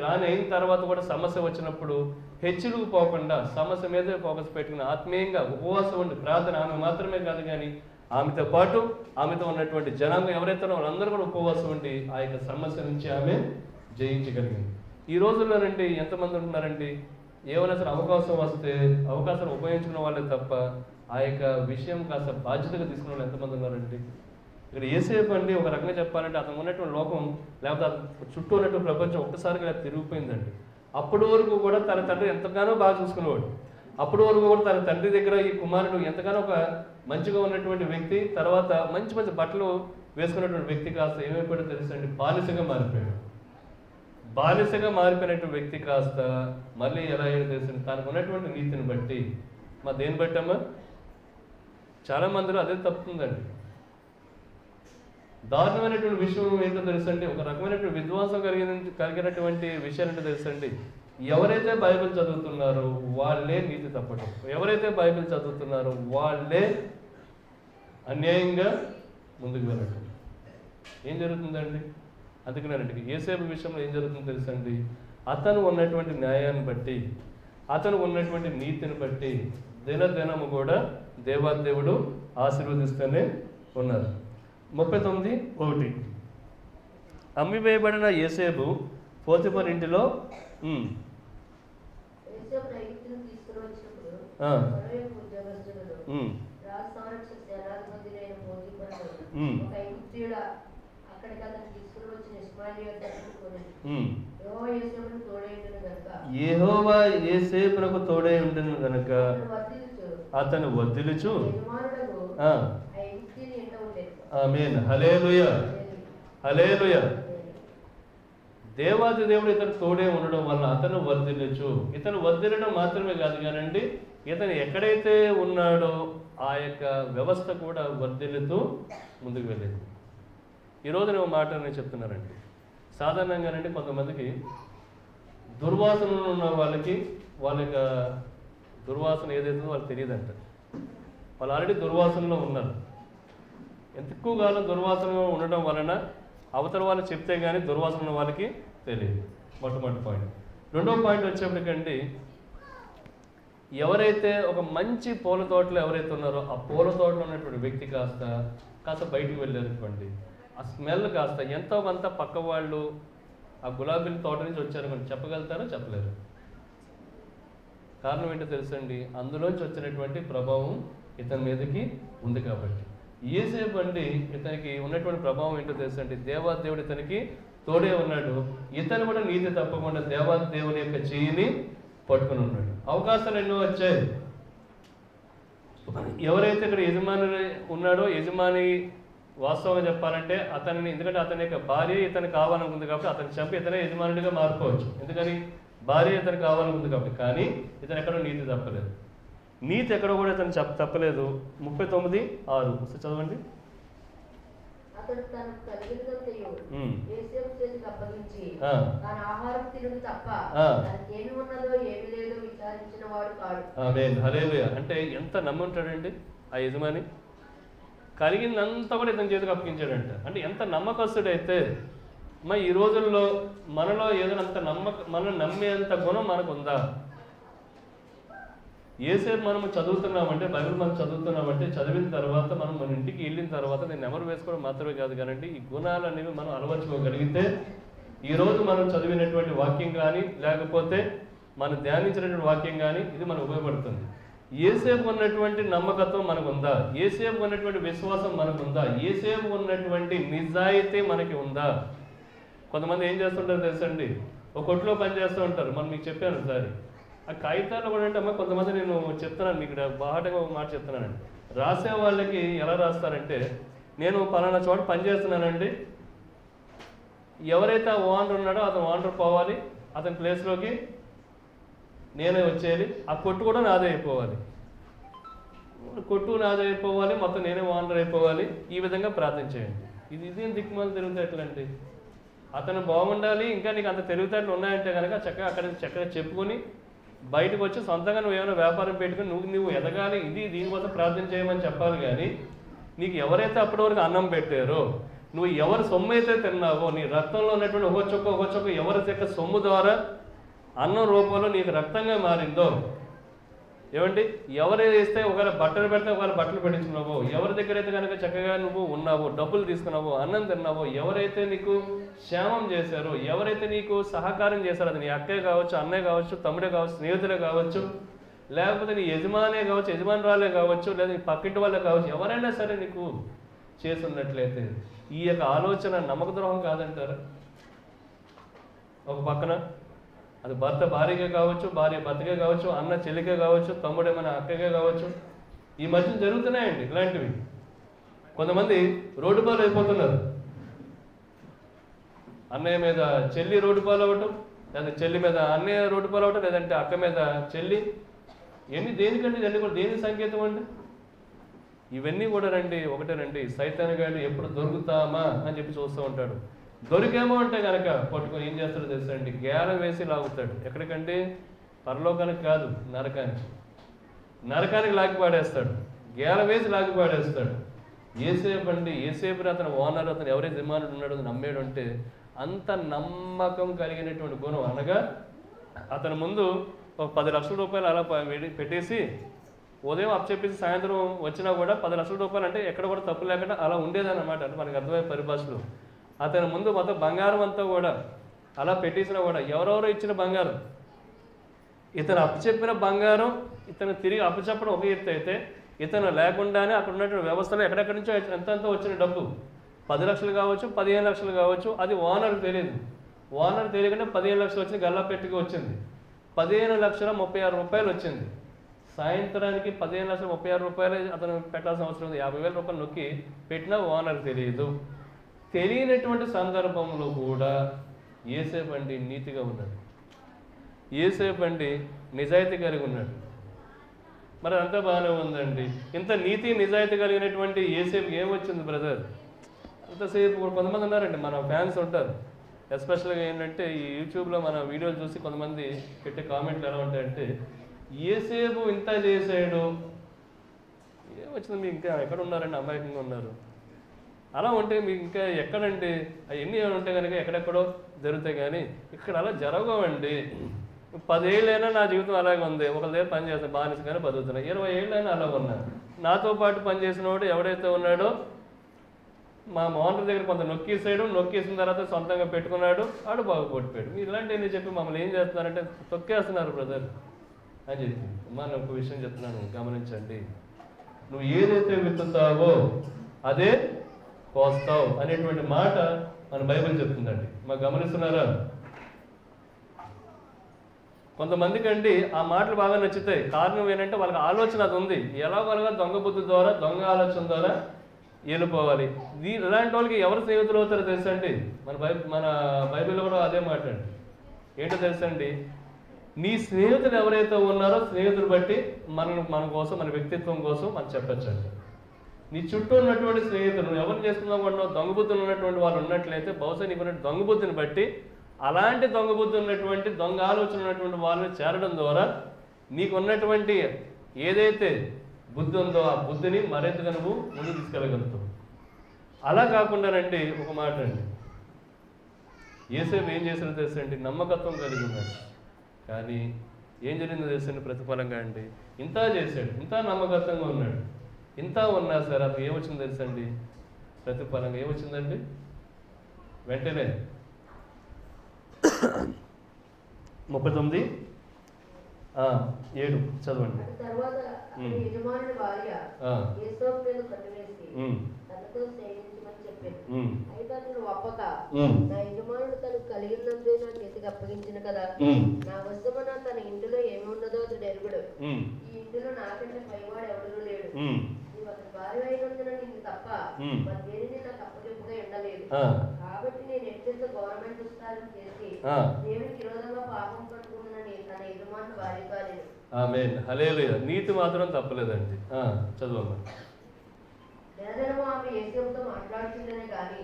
రానైన తర్వాత కూడా సమస్య వచ్చినప్పుడు హెచ్చులకు పోకుండా సమస్య మీదే ఫోకస్ పెట్టుకుని ఆత్మీయంగా ఉపవాసం ఉండి ప్రార్థన, ఆమె మాత్రమే కాదు కానీ ఆమెతో పాటు ఆమెతో ఉన్నటువంటి జనాంగం ఎవరైతే వాళ్ళందరూ కూడా ఉపవాసం ఉండి ఆ యొక్క సమస్య నుంచి ఆమె జయించగలిగింది. ఈ రోజుల్లోనండి ఎంతమంది ఉంటున్నారండి, ఏమైనా సరే అవకాశం వస్తే అవకాశాన్ని ఉపయోగించుకున్న వాళ్ళే తప్ప ఆ యొక్క విషయం కాస్త బాధ్యతగా తీసుకున్న వాళ్ళు ఎంతమంది ఉన్నారండి? ఇక్కడ ఏసేపు అండి ఒక రకంగా చెప్పాలంటే అతను ఉన్నటువంటి లోకం లేకపోతే చుట్టూ ఉన్నటువంటి ప్రపంచం ఒక్కసారిగా తిరిగిపోయిందండి. అప్పటి వరకు కూడా తన తండ్రి ఎంతగానో బాగా చూసుకునేవాడు. అప్పటి వరకు కూడా తన తండ్రి దగ్గర ఈ కుమారుడు ఎంతగానో ఒక మంచిగా ఉన్నటువంటి వ్యక్తి, తర్వాత మంచి మంచి బట్టలు వేసుకున్నటువంటి వ్యక్తి కాస్త ఏమైపోయాడో తెలుసండి, బానిసగా మారిపోయాడు. బానిసగా మారిపోయినటువంటి వ్యక్తి కాస్త మళ్ళీ ఎలా అయ్యాడో తెలుసండి, తనకు ఉన్నటువంటి నీతిని బట్టి. దేన్ని బట్టమ్మా? చాలా మందిలో అదే తప్పుతుందండి. దారుణమైనటువంటి విషయం ఏంటో తెలుసండి, ఒక రకమైనటువంటి విద్వాసం కలిగినటువంటి విషయాలు ఏంటో తెలుసండి, ఎవరైతే బైబిల్ చదువుతున్నారో వాళ్ళే నీతి తప్పటం, ఎవరైతే బైబిల్ చదువుతున్నారో వాళ్ళే అన్యాయంగా ముందుకు వెళ్ళటం. ఏం జరుగుతుందండి? అందుకనేనండి యేసేపు విషయంలో ఏం జరుగుతుందో తెలుసండి, అతను ఉన్నటువంటి న్యాయాన్ని బట్టి, అతను ఉన్నటువంటి నీతిని బట్టి దినదినము కూడా దేవాదేవుడు ఆశీర్వదిస్తూనే ఉన్నారు. 39:1 అమ్మివేయబడిన యేసేపు పోతిఫర్ ఇంటిలో యెహోవా యేసేపునకు తోడై ఉండెను గనుక అతను వర్ధిల్లుచు ఆమేన్. హల్లెలూయా, హల్లెలూయా. దేవాది దేవుడు ఇతను తోడే ఉండడం వల్ల అతను వర్ధిల్లుచు. ఇతను వర్ధిల్లడం మాత్రమే కాదు కానండి, ఇతను ఎక్కడైతే ఉన్నాడో ఆ యొక్క వ్యవస్థ కూడా వర్ధిల్లుతూ ముందుకు వెళ్ళేది. ఈరోజు నేను మాట నేను చెప్తున్నానండి, సాధారణంగానండి కొంతమందికి దుర్వాసనలు ఉన్న వాళ్ళకి వాళ్ళ యొక్క దుర్వాసన ఏదైతుందో వాళ్ళకి తెలియదంట. వాళ్ళు ఆల్రెడీ దుర్వాసనలో ఉన్నారు. ఎంత ఎక్కువ కాలం దుర్వాసనలో ఉండడం వలన అవతల వాళ్ళు చెప్తే కానీ దుర్వాసన ఉన్న వాళ్ళకి తెలియదు. మొట్టమొదటి పాయింట్. రెండవ పాయింట్ వచ్చేప్పటికండి, ఎవరైతే ఒక మంచి పూల తోటలో ఎవరైతే ఉన్నారో ఆ పూల తోటలో ఉన్నటువంటి వ్యక్తి కాస్త బయటికి వెళ్ళారనుకోండి, ఆ స్మెల్ కాస్త ఎంతో కొంత పక్క వాళ్ళు ఆ గులాబీల తోట నుంచి వచ్చారనుకోండి చెప్పగలుగుతారో చెప్పలేరు. కారణం ఏంటో తెలుసండి, అందులోంచి వచ్చినటువంటి ప్రభావం ఇతని మీదకి ఉంది కాబట్టి. యేసేపు అండి ఇతనికి ఉన్నటువంటి ప్రభావం ఏంటో తెలుసండి, దేవాదేవుడు ఇతనికి తోడే ఉన్నాడు. ఇతను కూడా నీతి తప్పకుండా దేవాదేవుని యొక్క చెయ్యిని పట్టుకుని ఉన్నాడు. అవకాశాలు ఎన్నో వచ్చాయి. ఎవరైతే ఇక్కడ యజమాని ఉన్నాడో, యజమాని వాస్తవంగా చెప్పాలంటే అతనిని, ఎందుకంటే అతని యొక్క భార్య ఇతను కావాలనుకుంది కాబట్టి అతను చంపి ఇతనే యజమానుడిగా మారిపోవచ్చు. ఎందుకని? భార్య ఇతను కావాలనుకుంది కాబట్టి. కానీ ఇతను ఎక్కడో నీతి తప్పలేదు. నీతి ఎక్కడో కూడా ఇతను తప్పలేదు. 39:6 చదవండి. అతడు తనకు కలిగినదంతయు యోసేపు చేతికి అప్పగించి తన ఆహారం తినుడు తప్ప తనకేమి ఉన్నదో ఏమి లేదో విచారించిన వాడు కాడు. ఆమేన్, హల్లెలూయా. అంటే ఎంత నమ్మి ఉంటాడండి ఆ యజమాని. కలిగిందంతా కూడా ఇతని చేతికి అప్పగించాడంట. అంటే ఎంత నమ్మకస్తుడైతే మరి ఈ రోజుల్లో మనలో ఏదైనా అంత మనం నమ్మేంత గుణం మనకు ఉందా? ఏసేపు మనము చదువుతున్నామంటే, బైబిల్ మనం చదువుతున్నామంటే, చదివిన తర్వాత మనం మన ఇంటికి వెళ్ళిన తర్వాత నేను ఎవరు వేసుకోవడం మాత్రమే కాదు కానండి, ఈ గుణాలు అనేవి మనం అలవర్చుకోగలిగితే ఈరోజు మనం చదివినటువంటి వాక్యం కానీ, లేకపోతే మనం ధ్యానించినటువంటి వాక్యం కానీ ఇది మనకు ఉపయోగపడుతుంది. ఏసేపు ఉన్నటువంటి నమ్మకత్వం మనకుందా? ఏసేపు ఉన్నటువంటి విశ్వాసం మనకుందా? ఏసేపు ఉన్నటువంటి నిజాయితీ మనకి ఉందా? కొంతమంది ఏం చేస్తుంటారు తెలుసండి, ఒక కొట్లో పని చేస్తూ ఉంటారు. మనం మీకు చెప్పాను ఒకసారి, ఆ కాగితాలు కూడా అంటే అమ్మ కొంతమంది, నేను చెప్తున్నాను మీకు బాహటంగా ఒక మాట చెప్తున్నానండి. రాసే వాళ్ళకి ఎలా రాస్తారంటే, నేను పలానా చోట పని చేస్తున్నానండి, ఎవరైతే ఆ ఓనర్ ఉన్నాడో అతను ఓనర్ పోవాలి, అతని ప్లేస్లోకి నేనే వచ్చేయాలి, ఆ కొట్టు కూడా నాదే అయిపోవాలి, కొట్టు నాదే అయిపోవాలి, మొత్తం నేనే ఓనర్ అయిపోవాలి. ఈ విధంగా ప్రార్థన చేయండి. ఇదేం దిక్కుమాలు తెలివితేటలండి. అతను బాగుండాలి, ఇంకా నీకు అంత తెలివితేటలు ఉన్నాయంటే కనుక చక్కగా చెప్పుకొని బయటకు వచ్చి సొంతంగా నువ్వు ఏమైనా వ్యాపారం పెట్టుకుని నువ్వు ఎదగాలి, దీనికోసం ప్రార్థన చేయమని చెప్పాలి. కానీ నీకు ఎవరైతే అప్పటి వరకు అన్నం పెట్టారో, నువ్వు ఎవరి సొమ్ము అయితే తిన్నావో, నీ రక్తంలో ఉన్నటువంటి ఒక చొక్క ఎవరి యొక్క సొమ్ము ద్వారా అన్నం రూపంలో నీకు రక్తంగా మారిందో, ఏమండి, ఎవరైతే ఇస్తే ఒకవేళ బట్టలు పెడితే ఒకవేళ బట్టలు పెట్టించుకున్నావో, ఎవరి దగ్గర అయితే కనుక చక్కగా నువ్వు ఉన్నావో, డబ్బులు తీసుకున్నావో, అన్నం తిన్నావో, ఎవరైతే నీకు క్షేమం చేశారో, ఎవరైతే నీకు సహకారం చేశారో, అది నీ అక్కయ్య కావచ్చు, అన్నయ్య కావచ్చు, తమ్ముడే కావచ్చు, స్నేహితులే కావచ్చు, లేకపోతే నీ యజమానే కావచ్చు, యజమానురాలే కావచ్చు, లేదా నీ పక్కింటి వాళ్ళే కావచ్చు, ఎవరైనా సరే నీకు చేస్తున్నట్లయితే ఈ యొక్క ఆలోచన నమ్మక ద్రోహం కాదంటారా? ఒక పక్కన అది భర్త భార్యగా కావచ్చు, భార్య భర్తగా కావచ్చు, అన్న చెల్లిగా కావచ్చు, తమ్ముడేమైనా అక్కగా కావచ్చు. ఈ మధ్య జరుగుతున్నాయండి ఇలాంటివి. కొంతమంది రోడ్డు పాలు అయిపోతున్నారు. అన్నయ్య మీద చెల్లి రోడ్డు పాలు అవ్వటం, లేదా చెల్లి మీద అన్నయ్య రోడ్డు పాలు అవ్వటం, లేదంటే అక్క మీద చెల్లి. దేనికండి ఇవన్నీ కూడా దేని సంకేతం అండి? ఇవన్నీ కూడా ఒకటేనండి, సైతాన్ గారు ఎప్పుడు దొరుకుతామా అని చెప్పి చూస్తూ ఉంటాడు. దొరికేమో అంటే కనుక పట్టుకొని ఏం చేస్తాడో తెలుసండి, గేలం వేసి లాగుతాడు. ఎక్కడికంటే పరలోకానికి కాదు, నరకానికి లాగి పాడేస్తాడు, గేలం వేసి లాగి పాడేస్తాడు. ఏసేపుని అతను ఓనర్, అతను ఎవరైతే యజమానుడు ఉన్నాడో నమ్మేడు అంటే అంత నమ్మకం కలిగినటువంటి గుణం. అనగా అతని ముందు ఒక 10 లక్షల రూపాయలు అలా పెట్టేసి ఉదయం అప్పచెప్పేసి సాయంత్రం వచ్చినా కూడా 10 లక్షల రూపాయలు అంటే ఎక్కడ కూడా తప్పు లేకుండా అలా ఉండేదన్నమాట. అంటే మనకు అర్థమయ్యే పరిభాషలో అతని ముందు మొత్తం బంగారం అంతా కూడా అలా పెట్టేసినా కూడా ఎవరెవరో ఇచ్చిన బంగారం, ఇతను అప్పచెప్పిన బంగారం ఇతను తిరిగి అప్పచెప్పడం ఒక ఎత్తు అయితే, ఇతను లేకుండానే అక్కడ ఉన్నటువంటి వ్యవస్థలో ఎక్కడెక్కడి నుంచో ఎంతంతా వచ్చిన డబ్బు 10 లక్షలు కావచ్చు, 15 లక్షలు కావచ్చు, అది ఓనర్కి తెలియదు. ఓనర్ తెలియకుండా 15 లక్షలు వచ్చింది, గల్లా పెట్టుకు వచ్చింది. 15,36,000 రూపాయలు వచ్చింది. సాయంత్రానికి 15,36,000 రూపాయలు అతను పెట్టాల్సిన అవసరం ఉంది. 50,000 రూపాయలు నొక్కి పెట్టినా ఓనర్ తెలియదు. తెలియనటువంటి సందర్భంలో కూడా ఏసేపు అండి నీతిగా ఉన్నాడు, ఏసేపు అండి నిజాయితీ కలిగి ఉన్నాడు. మరి అంతా బాగానే ఉందండి. ఇంత నీతి నిజాయితీ కలిగినటువంటి ఏసేపు ఏమొచ్చింది బ్రదర్? అంతసేపు కొంతమంది ఉన్నారండి, మన ఫ్యాన్స్ ఉంటారు. ఎస్పెషల్గా ఏంటంటే ఈ యూట్యూబ్లో మన వీడియోలు చూసి కొంతమంది పెట్టే కామెంట్లు ఎలా ఉంటాయంటే, ఏసేపు ఇంత చేసాడు, ఏమొచ్చింది మీకు ఇంకా ఎక్కడ ఉన్నారండి, అమాయకంగా ఉన్నారు. అలా ఉంటే మీకు ఇంకా ఎక్కడండి? అవన్నీ ఉంటే కనుక ఎక్కడెక్కడో జరుగుతాయి, కానీ ఇక్కడ అలా జరగవండి. 10 ఏళ్ళైనా నా జీవితం అలాగే ఉంది. ఒకరి దగ్గర పని చేస్తాను, బానిసగానే బతుకుతున్నాను. 20 ఏళ్ళైనా అలా ఉన్నాను. నాతో పాటు పనిచేసిన వాడు ఎవడైతే ఉన్నాడో మా ఓనర్ దగ్గర కొంత నొక్కేసిన తర్వాత సొంతంగా పెట్టుకున్నాడు, ఆడు బాగుపడిపోయాడు. మీరు ఇలాంటివన్నీ చెప్పి మమ్మల్ని ఏం చేస్తున్నారంటే తొక్కేస్తున్నారు బ్రదర్ అని చెప్పి. మనం ఒక విషయం చెప్తున్నాను, గమనించండి. నువ్వు ఏదైతే విత్తుతావో అదే కోస్తావు అనేటువంటి మాట మన బైబిల్ చెప్తుందండి. మాకు గమనిస్తున్నారా? కొంతమందికి అండి ఆ మాటలు బాగా నచ్చుతాయి. కారణం ఏంటంటే వాళ్ళకి ఆలోచన అది ఉంది, ఎలాగోలాగా దొంగ బుద్ధి ద్వారా, దొంగ ఆలోచన ద్వారా వెళ్ళిపోవాలి. ఇలాంటి వాళ్ళకి ఎవరు స్నేహితులు అవుతారో తెలుసండి? మన బైబిల్లో కూడా అదే మాట అండి. ఏంటో తెలుసండి? నీ స్నేహితులు ఎవరైతే ఉన్నారో స్నేహితులు బట్టి మన కోసం, మన వ్యక్తిత్వం కోసం మనం చెప్పచ్చండి. నీ చుట్టూ ఉన్నటువంటి స్నేహితులు ఎవరిని చేసుకుందాం దొంగబుద్ధులు ఉన్నటువంటి వాళ్ళు ఉన్నట్లయితే బహుశా నీకున్న దొంగబుద్ధిని బట్టి అలాంటి దొంగబుద్ధి ఉన్నటువంటి, దొంగ ఆలోచన ఉన్నటువంటి వాళ్ళని చేరడం ద్వారా నీకున్నటువంటి ఏదైతే బుద్ధి ఉందో ఆ బుద్ధిని మరింతగా నువ్వు ముందుకు తీసుకెళ్ళగలుగుతావు. అలా కాకుండానండి ఒక మాట అండి, యేసేపు ఏం చేసినా తెలుసండి? నమ్మకత్వం కలిగి ఉన్నాడు. కానీ ఏం జరిగిందో తెలుసండి? ప్రతిఫలంగా అండి ఇంత చేశాడు, ఇంత నమ్మకత్వంగా ఉన్నాడు, ఇంత ఉన్నా సరే అతను ఏమొచ్చిందో తెలుసండి? ప్రతిఫలంగా ఏమొచ్చిందండి? వెంటనే 39:7 చదవండి. తర్వాత యజమానుడి భార్య యేసోపు మీద కన్నువేసి తనతో సేవించమని చెప్పాను. అయితే అతను ఒప్పక, నా యజమానుడు తనకు కలిగినందే నా చేతికి అప్పగించిన కదా, నా వశమున తన ఇంటిలో ఏమి ఉన్నదో అతడు ఎరుగుడు, ఈ ఇంటిలో నాకంటే పైవాడు ఎవడూ లేడు, నీవు అతని భార్య అయినందున నిన్ను తప్ప మరి దేనిని నాకు అప్పగింపుగా ఉండలేదు, కాబట్టి నేను ఎట్లయితే గవర్నమెంట్ విస్తారం చేసి దేవునికి విరోధంగా పాపం పట్టుకున్నానని తన యజమానుడు భార్యతో అనేది. ఆమేన్, హల్లెలూయా. నీతి మాత్రం తప్పలేదండి. చదవమ్మా. లేదనము ఆమె యేసేపుతో మాట్లాడుతుందనే కానీ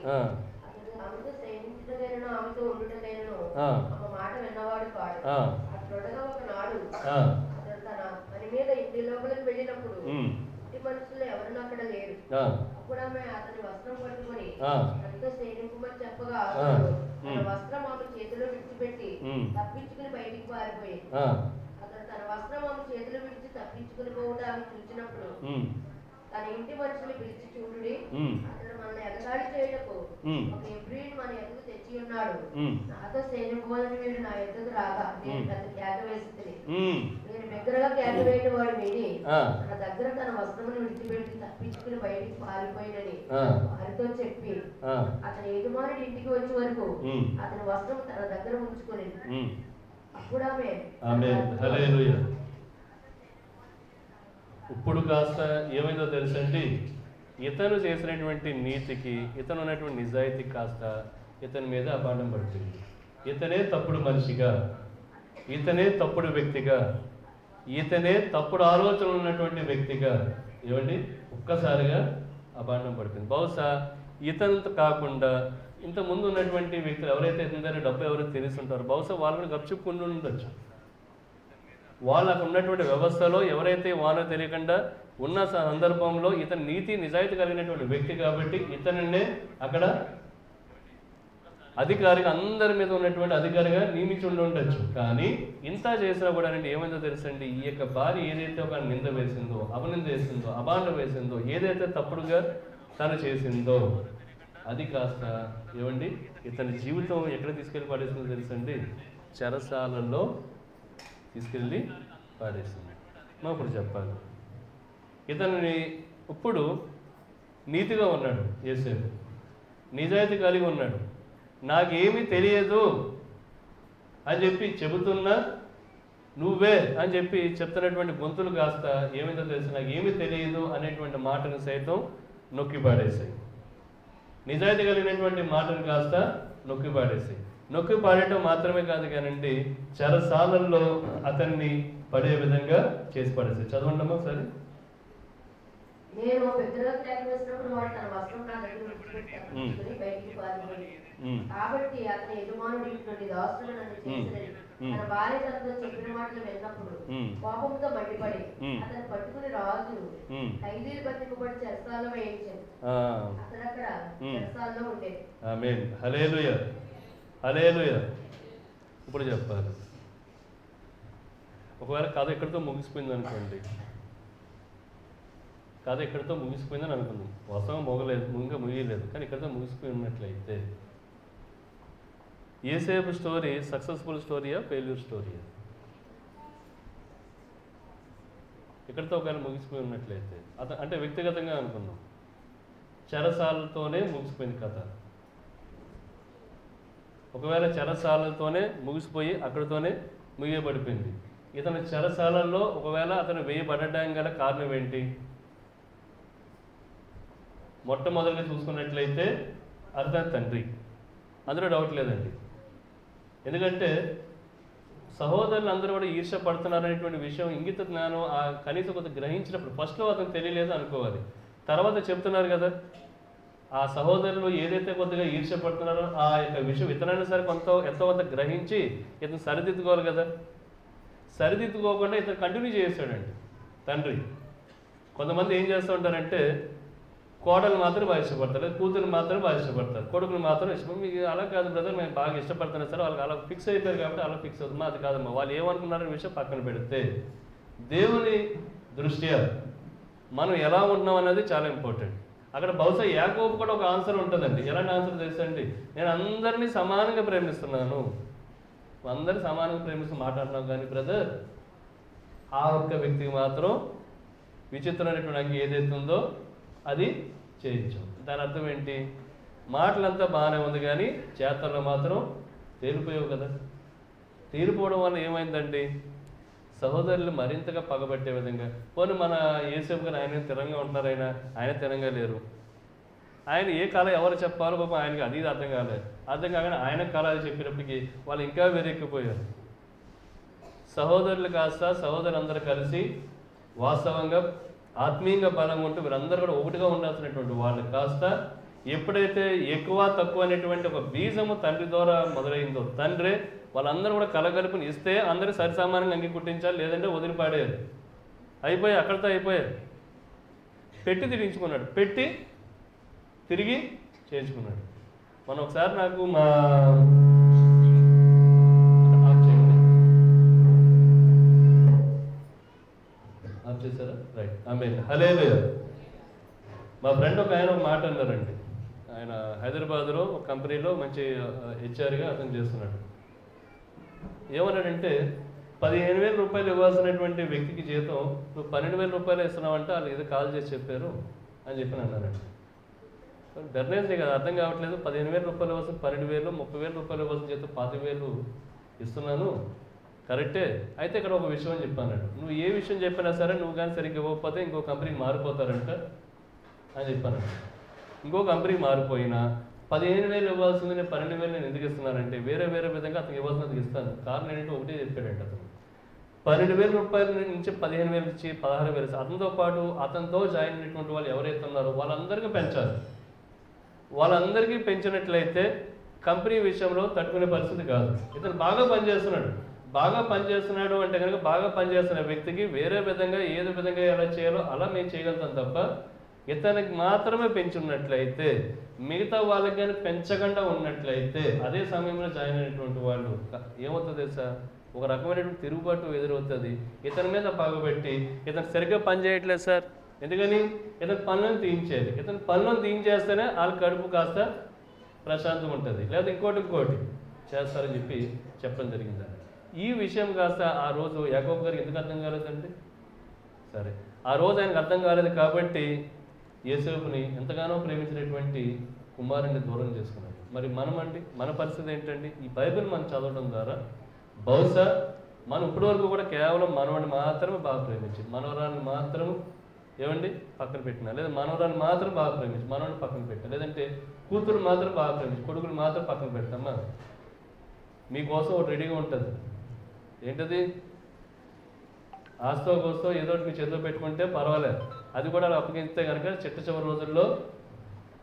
ఆమెతో సేవించటకైనను ఆమెతో ఉండుటకైనను ఆమె మాట విన్నవాడు కాడు. అట్లుండగా ఒకనాడు అతడు తన పని మీద ఇంటి లోపలికి వెళ్ళినప్పుడు ఇంటి మనుషులు ఎవరిని అక్కడ లేరు. అప్పుడు ఆమె అతని వస్త్రం పట్టుకొని తనతో సేవింపమని చెప్పగా తన వస్త్రం ఆమె చేతిలో విడిచిపెట్టి తప్పించుకుని బయటికి పారిపోయింది. అతడు తన వస్త్రం ఆమె చేతిలో విడిచి తప్పించుకుని పోవడం ఆమె చూసినప్పుడు తన ఇంటి మనుషులు పిలిచి చూడుడి, అతడు మనల్ని ఎగతాళి చేయటకు ఒక ఎబ్రీయుని మన ఎదుగు తెచ్చి ఉన్నాడు, నాతో సేవింపవలని వీడు నా ఎదుగు రాగా నేను పెద్ద కేక వేస్తుంది. నేను బిగ్గరగా కేక వేయడం వాడు విని తన దగ్గర తన వస్త్రమును విడిచిపెట్టి తప్పించుకుని బయటికి పారిపోయినని వారితో చెప్పి అతని యజమానుడి ఇంటికి వచ్చే వరకు అతని వస్త్రం తన దగ్గర ఉంచుకొని అప్పుడు ఆమె ఇప్పుడు కాస్త ఏమైందో తెలుసండి? ఇతను చేసినటువంటి నీతికి, ఇతను ఉన్నటువంటి నిజాయితీకి కాస్త ఇతని మీద అపాండం పడుతుంది. ఇతనే తప్పుడు మనిషిగా, ఇతనే తప్పుడు వ్యక్తిగా, ఇతనే తప్పుడు ఆలోచన ఉన్నటువంటి వ్యక్తిగా ఏమండి ఒక్కసారిగా అపాండం పడుతుంది. బహుశా ఇతనితో కాకుండా ఇంత ముందు ఉన్నటువంటి వ్యక్తులు ఎవరైతే ఇతని డబ్బు ఎవరైతే తెలుసుంటారో బహుశా వాళ్ళని గప్చుకుంటూ ఉండొచ్చు. వాళ్ళకు ఉన్నటువంటి వ్యవస్థలో ఎవరైతే వాళ్ళో తెలియకుండా ఉన్న సందర్భంలో ఇతను నీతి నిజాయితీ కలిగినటువంటి వ్యక్తి కాబట్టి ఇతనినే అక్కడ అధికారిగా, అందరి మీద ఉన్నటువంటి అధికారిగా నియమించి ఉండొచ్చు. కానీ ఇంత చేసినా కూడా ఏమైందో తెలుసండి? ఈ యొక్క భార్య ఏదైతే ఒక నింద వేసిందో, అపనింద వేసిందో, అబాండ వేసిందో, ఏదైతే తప్పుడుగా తను చేసిందో అది కాస్త ఏమండి ఇతని జీవితం ఎక్కడ తీసుకెళ్ళి పడేసిందో తెలుసండి? చెరసాలలో తీసుకెళ్ళి పాడేసింది. మా ఇప్పుడు చెప్పాలి, ఇతన్ని ఇప్పుడు నీతిగా ఉన్నాడు, యేసేపు నిజాయితీ కలిగి ఉన్నాడు, నాకేమీ తెలియదు అని చెప్పి చెబుతున్నా నువ్వే అని చెప్పి చెప్తున్నటువంటి గొంతులు కాస్త ఏమైందో తెలుసు, నాకు ఏమీ తెలియదు అనేటువంటి మాటను సైతం నొక్కి పాడేసాయి. నిజాయితీ కలిగినటువంటి మాటను కాస్త నొక్కి పాడేసాయి. నొక్కి పాడటం మాత్రమే కాదు కానండి, చెరసాలల్లో అతన్ని పడే విధంగా చేసి పడేసాయి. చదవండమ్మా ఒకసారి. నేను పెద్దగా కేక వేసినప్పుడు వాడు తన వస్త్రం నా దగ్గర విడిచిపెట్టి బయటికి పారిపోయింది. కాబట్టి అతని యజమానుడు ఇటువంటి దాసుడు నన్ను చేసినది తన భార్య తనతో చెప్పిన మాటలు విన్నప్పుడు కోపంతో మండిపడి అతను పట్టుకుని రాజు ఖైదీలు బంధింపబడి చెరసాలలో వేయించాడు. అతను అక్కడ చెరసాలలో ఉండేది. ఆమేన్, హల్లెలూయా, హల్లెలూయా. ఇప్పుడు చెప్పాలి, ఒకవేళ కథ ఎక్కడితో ముగిసిపోయింది అనుకోండి, కథ ఎక్కడితో ముగిసిపోయిందని అనుకుందాం. వాస్తవం ఇంకా ముగియలేదు, కానీ ఇక్కడితో ముగిసిపోయి ఉన్నట్లయితే యేసేపు స్టోరీ సక్సెస్ఫుల్ స్టోరీయా, ఫెయిల్యూర్ స్టోరీయా? ఇక్కడితో ఒకవేళ ముగిసిపోయి ఉన్నట్లయితే అంటే వ్యక్తిగతంగా అనుకుందాం, చెరసాలతోనే ముగిసిపోయింది కథ. ఒకవేళ చెరసాలతోనే ముగిసిపోయి అక్కడితోనే ముగియబడిపోయింది. ఇతని చెరసాలలో ఒకవేళ అతను వేయబడడం గల కారణం ఏంటి? మొట్టమొదటిగా చూసుకున్నట్లయితే అతని తండ్రి, అందులో డౌట్ లేదండి. ఎందుకంటే సహోదరులు అందరూ కూడా ఈర్ష్య పడుతున్నారనేటువంటి విషయం ఇంగిత జ్ఞానం కనీసం కొంత గ్రహించినప్పుడు ఫస్ట్లో అతను తెలియలేదు అనుకోవాలి. తర్వాత చెప్తున్నారు కదా, ఆ సహోదరులు ఏదైతే కొద్దిగా ఈర్ష్య పడుతున్నారో ఆ యొక్క విషయం ఇతనైనా సరే ఎంతో కొంత గ్రహించి ఇతను సరిదిద్దుకోవాలి కదా. సరిదిద్దుకోకుండా ఇతను కంటిన్యూ చేసాడండి తండ్రి. కొంతమంది ఏం చేస్తూ ఉంటారంటే కోడలు మాత్రం బాగా ఇష్టపడతారు, కూతురు మాత్రం బాగా ఇష్టపడతారు, కొడుకులు మాత్రం ఇష్టపడతారు. మీకు అలా కాదు బ్రదర్, మేము బాగా ఇష్టపడుతున్నా సార్, వాళ్ళకి అలా ఫిక్స్ అయిపోయారు కాబట్టి అలా ఫిక్స్ అవుతుందా? అది కాదమ్మా. వాళ్ళు ఏమనుకున్నారనే విషయం పక్కన పెడితే దేవుని దృష్ట్యా మనం ఎలా ఉన్నాం అనేది చాలా ఇంపార్టెంట్. అక్కడ బహుశా యాకోబు కూడా ఒక ఆన్సర్ ఉంటుందండి. ఎలాంటి ఆన్సర్ తెలుసండి? నేను అందరినీ సమానంగా ప్రేమిస్తున్నాను, అందరినీ సమానంగా ప్రేమిస్తూ మాట్లాడుతున్నాను, కానీ బ్రదర్ ఆ ఒక్క వ్యక్తికి మాత్రం విచిత్రమైనటువంటి అంగీ ఏదైతే ఉందో అది చేయించాం. దాని అర్థం ఏంటి? మాటలంతా బాగానే ఉంది కానీ చేతల్లో మాత్రం తేలిపోయావు కదా. తేలిపోవడం వల్ల ఏమైందండి? సహోదరులు మరింతగా పగబట్టే విధంగా. పోనీ మన యేసేపు గారు ఆయన తిరంగా ఉంటారు, ఆయన తిరంగా లేరు. ఆయన ఏ కళ ఎవరు చెప్పాలో పాపం ఆయనకి అది అర్థం కాలేదు. అర్థం కాగానే ఆయన కళ చెప్పినప్పటికీ వాళ్ళు ఇంకా వెరెక్కిపోయారు. సహోదరులు కాస్త సహోదరులందరూ కలిసి వాస్తవంగా ఆత్మీయంగా బలంగా ఉంటూ వీరందరూ కూడా ఒకటిగా ఉండాల్సినటువంటి వాళ్ళు కాస్త ఎప్పుడైతే ఎక్కువ తక్కువ అనేటువంటి ఒక బీజము తండ్రి ద్వారా మొదలైందో, తండ్రి వాళ్ళందరూ కూడా కలగలుపుని ఇస్తే అందరూ సరిసమానంగా అంగి కుట్టించాలి, లేదంటే వదిలిపాడేయాలి. అయిపోయాయి, అక్కడితో అయిపోయాయి. పెట్టి తిరిగించుకున్నాడు, పెట్టి తిరిగి చేయించుకున్నాడు. మనం ఒకసారి నాకు చేశారా? రైట్, ఆమె హల్లెలూయా. మా ఫ్రెండ్ ఒక ఆయన ఒక మాట అన్నారండి. ఆయన హైదరాబాద్లో ఒక కంపెనీలో మంచి హెచ్ఆర్గా అతను చేస్తున్నాడు. ఏమన్నాడంటే 15,000 రూపాయలు ఇవ్వాల్సినటువంటి వ్యక్తికి జీతం నువ్వు 12,000 రూపాయలు ఇస్తున్నావంటే వాళ్ళు ఏదో కాల్ చేసి చెప్పారు అని చెప్పి అన్నారండి. డర్నేజ్ కదా, అర్థం కావట్లేదు. 15,000 రూపాయలు ఇవ్వాల్సిన 12,000, 30,000 రూపాయలు ఇవ్వాల్సిన జీతం 25,000 ఇస్తున్నాను, కరెక్టే. అయితే ఇక్కడ ఒక విషయం అని చెప్పాను, నువ్వు ఏ విషయం చెప్పినా సరే నువ్వు కానీ సరిగ్గా ఇవ్వకపోతే ఇంకో కంపెనీకి మారిపోతారంట అని చెప్పాను. ఇంకో కంపెనీకి మారిపోయినా 15,000 ఇవ్వాల్సింది నేను 12,000 నేను ఎందుకు ఇస్తున్నానంటే వేరే విధంగా అతనికి ఇవ్వాల్సినందుకు ఇస్తాను. కారణం ఏంటంటే ఒకటే చెప్పాడంట, అతను 12,000 రూపాయల నుంచి 15,000 ఇచ్చి 16,000. అతనితో పాటు అతనితో జాయిన్ అయినటువంటి వాళ్ళు ఎవరైతే ఉన్నారో వాళ్ళందరికీ పెంచాలి. వాళ్ళందరికీ పెంచినట్లయితే కంపెనీ విషయంలో తట్టుకునే పరిస్థితి కాదు. ఇతను బాగా పనిచేస్తున్నాడు అంటే కనుక బాగా పనిచేస్తున్న వ్యక్తికి వేరే విధంగా ఏదో విధంగా ఎలా చేయాలో అలా మేము చేయగలుగుతాం తప్ప ఇతనికి మాత్రమే పెంచున్నట్లయితే మిగతా వాళ్ళకి కానీ పెంచకుండా ఉన్నట్లయితే అదే సమయంలో జాయిన్ అయినటువంటి వాళ్ళు ఏమవుతుంది తెలుసా? ఒక రకమైనటువంటి తిరుగుబాటు ఎదురవుతుంది. ఇతని మీద పగబెట్టి ఇతను సరిగ్గా పని చేయట్లేదు సార్, ఎందుకని ఇతని పనులను తీయించేది. ఇతని పనులను తీయించేస్తేనే వాళ్ళ కడుపు కాస్త ప్రశాంతం ఉంటుంది, లేదా ఇంకోటి చేస్తారని చెప్పి చెప్పడం జరిగింది. ఈ విషయం కాస్త ఆ రోజు యాకోబు గారికి ఎందుకు అర్థం కాలేదండి? సరే, ఆ రోజు ఆయనకు అర్థం కాలేదు కాబట్టి యోసేపుని ఎంతగానో ప్రేమించినటువంటి కుమారుని దూరం చేసుకున్నాడు. మరి మన పరిస్థితి ఏంటండి? ఈ బైబిల్ మనం చదవడం ద్వారా బహుశా మనం ఇప్పటి వరకు కూడా కేవలం మనవాడిని మాత్రమే బాగా ప్రేమించి మనవరాన్ని మాత్రం పక్కన పెట్టినా, లేదా మనవరాన్ని మాత్రం బాగా ప్రేమించి మనవాడిని పక్కన పెట్టినా, లేదంటే కూతురు మాత్రం బాగా ప్రేమించి కొడుకులు మాత్రం పక్కన పెడతామా? మీకోసం ఒకటి రెడీగా ఉంటుంది. ఏంటది? ఆస్తో కోస్తో ఏదో ఒకటి మీ చేతిలో పెట్టుకుంటే పర్వాలేదు, అది కూడా అలా అప్పగిస్తే కనుక చిట్ట చివరి రోజుల్లో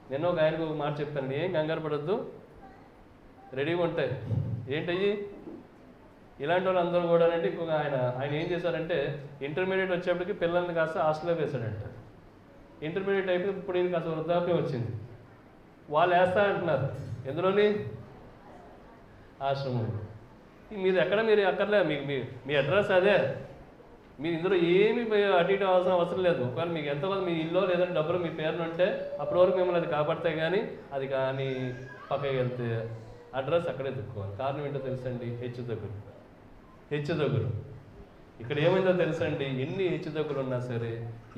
నేను ఒక ఆయనకు ఒక మాట చెప్పాను, ఏం కంగారు పడద్దు, రెడీగా ఉంటాయి. ఏంటయ్యి ఇలాంటి వాళ్ళు అందరూ కూడా అంటే ఇంకొక ఆయన ఏం చేశారంటే ఇంటర్మీడియట్ వచ్చేప్పటికి పిల్లల్ని కాస్త హాస్టల్లో వేశాడంట. ఇంటర్మీడియట్ అయిపోయి ఇప్పుడు ఈయన కాస్త వృద్ధాప్యం వచ్చింది. వాళ్ళు వేస్తా అంటున్నారు, ఎందులోని? ఆశ్రమంలో. మీరు అక్కర్లే, మీకు మీ అడ్రస్ అదే, మీరు ఇందులో ఏమి అటు ఇటు అవసరం లేదు. ఒకవేళ మీకు ఎంతమంది మీ ఇల్లు లేదంటే డబ్బులు మీ పేరును ఉంటే అప్పటి వరకు మిమ్మల్ని అది కాపాడతాయి, కానీ పక్కకి వెళ్తే అడ్రస్ అక్కడే దిక్కుకోవాలి. కారణం ఏంటో తెలుసండి? హెచ్చుదగ్గులు. ఇక్కడ ఏమైందో తెలుసండి? ఎన్ని హెచ్చుదగ్గులు ఉన్నా సరే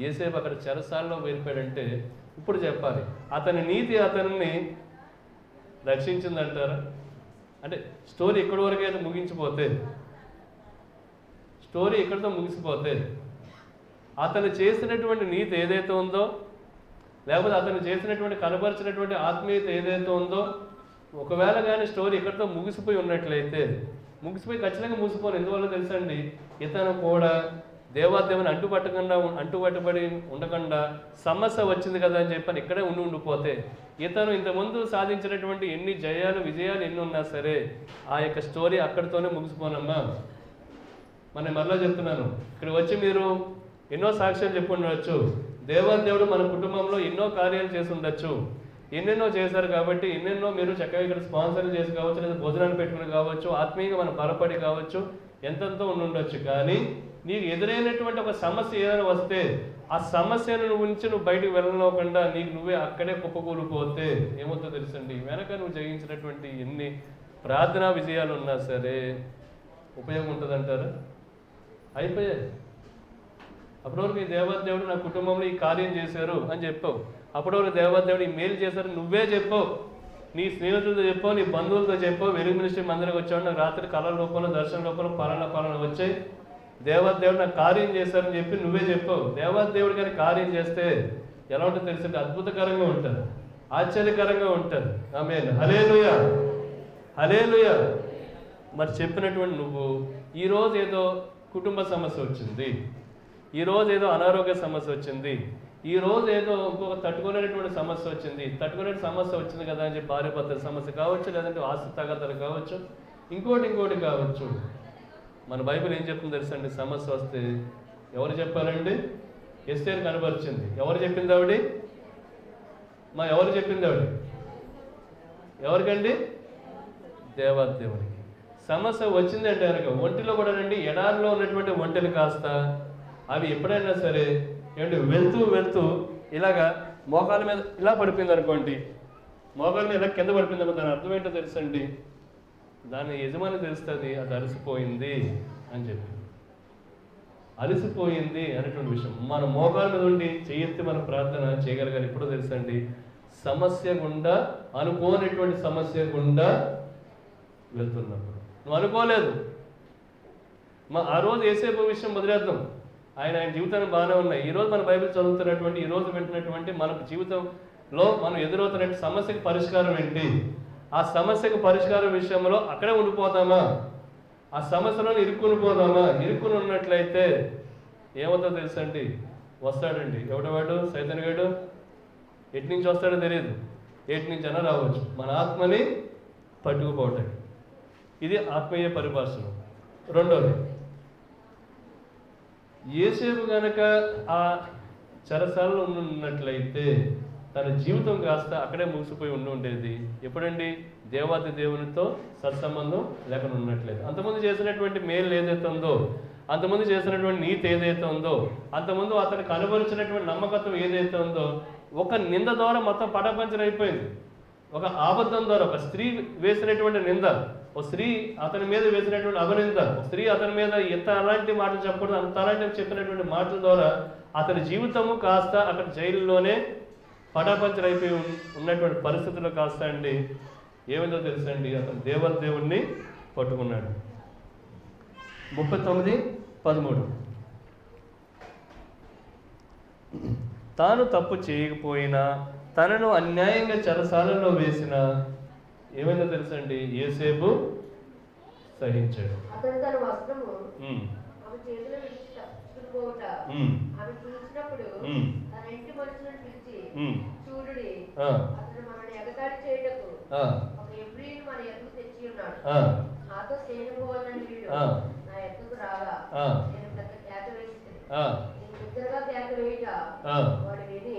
యేసేపు అక్కడ చెరసాల్లో వెళ్ళిపోయాడంటే ఇప్పుడు చెప్పాలి, అతని నీతి అతన్ని రక్షించిందంటారా? అంటే స్టోరీ ఎక్కడి వరకు అయితే ముగించిపోతే స్టోరీ ఇక్కడితో ముగిసిపోతే అతను చేసినటువంటి నీతి ఏదైతే ఉందో, లేకపోతే అతను చేసినటువంటి కనపరిచినటువంటి ఆత్మీయత ఏదైతే ఉందో, ఒకవేళ కానీ స్టోరీ ఇక్కడితో ముగిసిపోయి ఉన్నట్లయితే, ముగిసిపోయి ఖచ్చితంగా ముగిసిపోను. ఎందువల్ల తెలుసండి, ఇతను కూడా దేవాదేవుని అంటుపట్టుబడి ఉండకుండా సమస్య వచ్చింది కదా అని చెప్పని ఇక్కడే ఉండిపోతే, ఇతను ఇంతకుముందు సాధించినటువంటి ఎన్ని విజయాలు ఎన్ని ఉన్నా సరే ఆ యొక్క స్టోరీ అక్కడితోనే ముగిసిపోనమ్మా. మనం మరలా చెప్తున్నాను, ఇక్కడ వచ్చి మీరు ఎన్నో సాక్ష్యాలు చెప్పి ఉండవచ్చు. దేవాదేవుడు మన కుటుంబంలో ఎన్నో కార్యాలు చేసి ఉండొచ్చు, ఎన్నెన్నో చేశారు కాబట్టి ఎన్నెన్నో మీరు చక్కగా ఇక్కడ స్పాన్సర్లు చేసి కావచ్చు, లేదా భోజనాలు పెట్టుకుని కావచ్చు, ఆత్మీయంగా మనం బలపడి కావచ్చు, ఎంతెంతో ఉండొచ్చు. కానీ నీకు ఎదురైనటువంటి ఒక సమస్య ఏదైనా వస్తే ఆ సమస్యను నుంచి నువ్వు బయటకు వెళ్ళనివ్వకుండా నీకు నువ్వే అక్కడే కుప్పకూలిపోతే ఏమవుతుందో తెలుసండి, వెనక నువ్వు జయించినటువంటి ఎన్ని ప్రార్థనా విజయాలు ఉన్నా సరే ఉపయోగం ఉంటుందంటారు? అయిపోయాయి. అప్పటివరకు ఈ దేవదేవుడు నా కుటుంబంలో ఈ కార్యం చేశారు అని చెప్పావు, అప్పటివరకు దేవదేవుడు ఈ మేలు చేశారు నువ్వే చెప్పావు, నీ స్నేహితులతో చెప్పావు, నీ బంధువులతో చెప్పావు. వెలుగు మినిస్ట్రీ మందిరికి వచ్చావు, నాకు రాత్రి కళల రూపంలో దర్శన రూపంలో పలానా వచ్చాయి, దేవదేవుడు నాకు కార్యం చేశారని చెప్పి నువ్వే చెప్పావు. దేవదేవుడు కానీ కార్యం చేస్తే ఎలా ఉంటుందో తెలుసండి, అద్భుతకరంగా ఉంటుంది, ఆశ్చర్యకరంగా ఉంటుంది. ఆమేన్. హల్లెలూయా, హల్లెలూయా. మరి చెప్పినటువంటి నువ్వు ఈరోజు ఏదో కుటుంబ సమస్య వచ్చింది, ఈరోజు ఏదో అనారోగ్య సమస్య వచ్చింది, ఈరోజు ఏదో ఇంకొక తట్టుకోలేనటువంటి సమస్య వచ్చింది, తట్టుకునే సమస్య వచ్చింది కదా అని చెప్పి భార్య భర్తల సమస్య కావచ్చు, లేదంటే ఆస్తి తగతలు కావచ్చు, ఇంకోటి కావచ్చు. మన బైబిల్ ఏం చెప్తుందో తెలుసండి, సమస్య వస్తే ఎవరు చెప్పారండి? ఎస్తేరు కనబరిచింది. ఎవరు చెప్పింది ఆవిడ? ఎవరు చెప్పింది ఆవిడ? ఎవరికండి? దేవాదేవునికి. సమస్య వచ్చిందంటే కనుక ఒంటిలో కూడా రండి, ఎడారిలో ఉన్నటువంటి ఒంటెలు కాస్త అవి ఎప్పుడైనా సరే ఏమిటి వెళ్తూ ఇలాగా మోకాల మీద ఇలా పడిపోయింది అనుకోండి, మోకాల మీద ఇలా కింద పడిపోయింది అనుకో, దాని అర్థం ఏంటో తెలుసండి, దాని యజమాని తెలుస్తుంది అది అలసిపోయింది అని చెప్పి. అలసిపోయింది అనేటువంటి విషయం మన మోకాల మీద ఉండి చేయెత్తి మనం ప్రార్థన చేయగలగాలి. ఎప్పుడో తెలుసండి, సమస్య గుండా, అనుకోనటువంటి సమస్య గుండా వెళ్తున్నప్పుడు. నువ్వు అనుకోలేదు, ఆ రోజు యేసేపు విషయం వదిలేద్దాం, ఆయన జీవితాన్ని బాగానే ఉన్నాయి. ఈరోజు మన బైబిల్ చదువుతున్నటువంటి, ఈరోజు వింటున్నటువంటి మన జీవితంలో మనం ఎదురవుతున్న సమస్యకి పరిష్కారం ఏంటి? ఆ సమస్యకు పరిష్కారం విషయంలో అక్కడే ఉండిపోతామా? ఆ సమస్యలో ఇరుక్కుని పోదామా? ఇరుక్కుని ఉన్నట్లయితే ఏమవుతుందో తెలుసండి, వస్తాడండి. ఎవడవాడు? సైతానుగాడు. ఎటు నుంచి వస్తాడో తెలియదు, ఎటు నుంచి అయినా రావచ్చు, మన ఆత్మని పట్టుకుపోవటానికి. ఇది ఆత్మీయ పరిభాషను. రెండోది, యేసేపు గనక ఆ చెరసాలలో ఉన్నట్లయితే తన జీవితం కాస్త అక్కడే ముగిసిపోయి ఉండేది. ఎప్పుడండి? దేవాది దేవునితో సత్సంబంధం లేకుండా ఉన్నట్లేదు. అంతకుముందు చేసినటువంటి మేలు ఏదైతే ఉందో, అంతకుముందు చేసినటువంటి నీతి ఏదైతే ఉందో, అంతకుముందు అతనికి అనుభవించినటువంటి నమ్మకత్వం ఏదైతే ఉందో, ఒక నింద ద్వారా మొత్తం పటాపంచలైపోయింది. ఒక అబద్ధం ద్వారా, ఒక స్త్రీ వేసినటువంటి నింద, ఒక స్త్రీ అతని మీద వేసినటువంటి అపనింద, ఒక స్త్రీ అతని మీద అలాంటి మాటలు చెప్పకూడదు, అలాంటివి చెప్పినటువంటి మాటల ద్వారా అతని జీవితము కాస్త అక్కడ జైలులోనే పటాపంచలైపోయి ఉన్నటువంటి పరిస్థితుల్లో కాస్త అండి ఏమిటో తెలుసండి, అతను దేవుణ్ణి పట్టుకున్నాడు. 39:13 తాను తప్పు చేయకపోయినా, తనను అన్యాయంగా చెరసాలలో వేసిన ఏమైందో తెలుసండి, యేసేపు సహించాడు. అతడు తన వస్త్రము ఆమె చేతిలో విడిచి తప్పించుకుపోవుట ఆమె చూసినప్పుడు తన ఇంటి మనుషులను పిలిచి, చూడుడి, అతడు మనల్ని ఎగతాళి చేయుటకు ఒక ఎబ్రీయుని మన ఎద్దుకు తెచ్చి ఉన్నాడు. నాతో సేనుకోవాలని వీడు నా ఎద్దుకు రాగా నేను పెద్ద కేక వేసి నేను బిగ్గరగా కేక వేయుట వాడు విని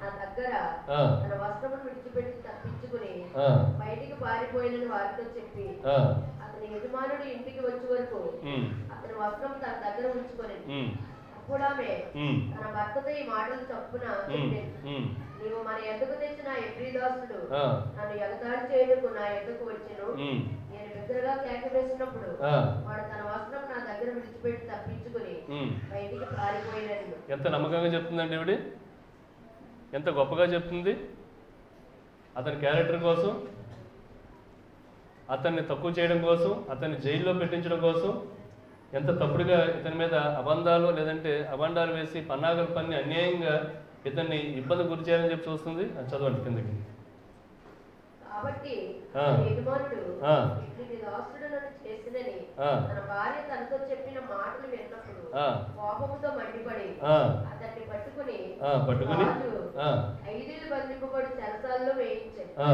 నా దగ్గర తన వస్త్రమును విడిచిపెట్టి తప్పించుకుని బయటికి పారిపోయినని వారితో చెప్పి అతని యజమానుడు ఇంటికి వచ్చే వరకు అతని వస్త్రం తన దగ్గర ఉంచుకొని, అప్పుడు ఆమె తన భర్తతో ఈ మాటలు చప్పున నీవు మన ఎద్దుకు తెచ్చిన ఎబ్రీదాసుడు నన్ను ఎగతాళి చేయడానికి నా ఎద్దుకు వచ్చెను. నేను బిగ్గరగా కేక వేసినప్పుడు వాడు తన వస్త్రం నా దగ్గర విడిచిపెట్టి తప్పించుకుని బయటికి పారిపోయినను. ఎంత నమ్మకంగా చెప్తుందండి ఇవిడి, ఎంత గొప్పగా చెప్తుంది. అతని క్యారెక్టర్ కోసం, అతన్ని తక్కువ చేయడం కోసం, అతన్ని జైల్లో పెట్టించడం కోసం ఎంత తప్పుడుగా ఇతని మీద అబంధాలు లేదంటే అబండాలు వేసి పన్నాగలు పన్ని అన్యాయంగా ఇతన్ని ఇబ్బంది గురి చేయాలని చెప్పి చూస్తుంది. అది చదవండి కిందకి. కాబట్టి ఆ. యజమానుడు ఆ. ఇతని దాసుడు నన్ను చేసినని ఆ. తన భార్య తనతో చెప్పిన మాటలు విన్నప్పుడు ఆ. కోపముతో మండిపడి ఆ. అతన్ని పట్టుకుని పట్టుకుని రాజు ఆ. 5 ఏళ్ళు బంధింపబడి చెరసాలలో వేయించాడు. ఆ.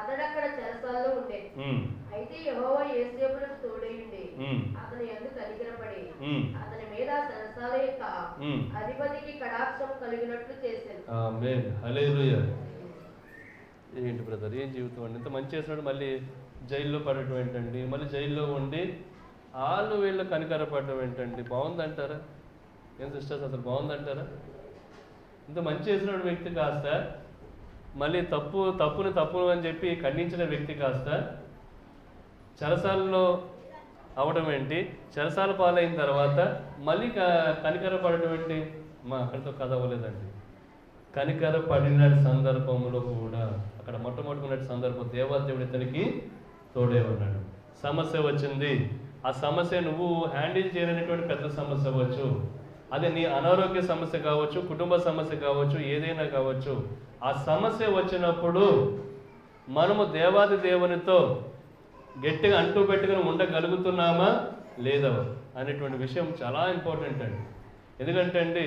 అతడక్కడ చెరసాలలో ఉండేది. ఉమ్. అయితే యెహోవా యోసేపునకు తోడైయుండి ఉమ్. అతని యందు కనికరపడి ఉమ్. అతని మీద చెరసాల యొక్క ఉమ్. అధిపతికి కటాక్షం కలిగినట్లు చేశాను. ఆమేన్. హల్లెలూయా. ఏంటి బ్రదర్, ఏం జీవితం అండి, ఇంత మంచి చేసినాడు మళ్ళీ జైల్లో పడటం ఏంటండి, మళ్ళీ జైల్లో ఉండి వాళ్ళు వీళ్ళు కనికరపడటం ఏంటండి, బాగుందంటారా? ఏం సిస్టర్స్, అసలు బాగుందంటారా? ఇంత మంచి చేసిన వ్యక్తి కాస్త మళ్ళీ తప్పును అని చెప్పి ఖండించిన వ్యక్తి కాస్త చెరసాలలో అవడం ఏంటి, చెరసాల పాలైన తర్వాత మళ్ళీ కనికర పడటం ఏంటి? అక్కడితో కథ అవ్వలేదండి. కనికర పడిన సందర్భంలో కూడా అక్కడ మొట్టమొదటి సందర్భం దేవాదేవుడు ఇతనికి తోడే ఉన్నాడు. సమస్య వచ్చింది, ఆ సమస్య నువ్వు హ్యాండిల్ చేయలేనటువంటి పెద్ద సమస్య అవ్వచ్చు, అది నీ అనారోగ్య సమస్య కావచ్చు, కుటుంబ సమస్య కావచ్చు, ఏదైనా కావచ్చు. ఆ సమస్య వచ్చినప్పుడు మనము దేవాది దేవునితో గట్టిగా అంటూ పెట్టుకుని ఉండగలుగుతున్నామా లేదా అనేటువంటి విషయం చాలా ఇంపార్టెంట్ అండి. ఎందుకంటే అండి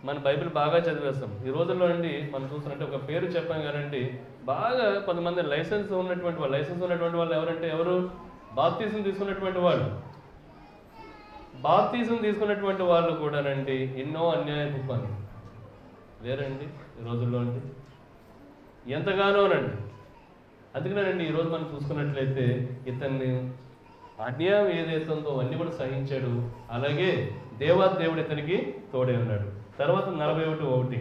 మన బైబిల్ బాగా చదివేస్తాం ఈ రోజుల్లో అండి. మనం చూసినట్టు ఒక పేరు చెప్పాం కానండి, బాగా కొంతమంది లైసెన్స్ ఉన్నటువంటి వాళ్ళు ఎవరంటే ఎవరు? బాప్తిజం తీసుకున్నటువంటి వాళ్ళు. బాప్తిజం తీసుకున్నటువంటి వాళ్ళు కూడానండి ఎన్నో అన్యాయపు పనులు లేరండి ఈ రోజుల్లో అండి, ఎంతగానోనండి. అందుకనేనండి ఈరోజు మనం చూసుకున్నట్లయితే ఇతన్ని అన్యాయం ఏదైతే ఉందో అన్నీ కూడా సహించాడు. అలాగే దేవుడు ఇతనికి తోడే ఉన్నాడు. తర్వాత 41:1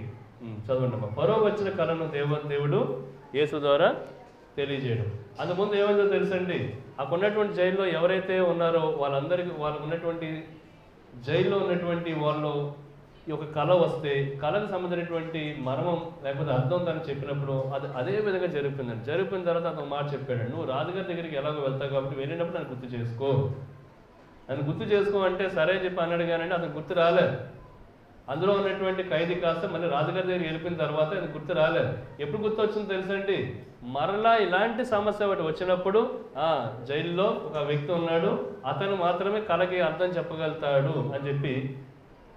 చదవండి అమ్మా. ఫరో వచ్చిన కళను దేవుడు యేసు ద్వారా తెలియజేయడం. అంతకుముందు ఏమైందో తెలుసండి, అక్కడ ఉన్నటువంటి జైల్లో ఎవరైతే ఉన్నారో వాళ్ళకు ఉన్నటువంటి జైల్లో ఉన్నటువంటి వాళ్ళు ఈ యొక్క కళ వస్తే కళకు సంబంధించినటువంటి మర్మం లేకపోతే అర్థం తను చెప్పినప్పుడు అది అదే విధంగా జరిగిపోయిందండి. జరిగిపోయిన తర్వాత అతను మాట చెప్పాడు, నువ్వు రాజుగారి దగ్గరికి ఎలాగో వెళ్తావు కాబట్టి వెళ్ళినప్పుడు నన్ను గుర్తు చేసుకో, అంటే సరే చెప్పి అన్నాడు. కానీ అతను గుర్తు రాలేదు. అందులో ఉన్నటువంటి ఖైదీ కాస్త మళ్ళీ రాజుగారి దగ్గరికి వెళ్ళిపోయిన తర్వాత అది గుర్తు రాలేదు. ఎప్పుడు గుర్తు వచ్చిందో తెలుసండి, మరలా ఇలాంటి సమస్య ఒకటి వచ్చినప్పుడు జైల్లో ఒక వ్యక్తి ఉన్నాడు, అతను మాత్రమే కళకి అర్థం చెప్పగలుగుతాడు అని చెప్పి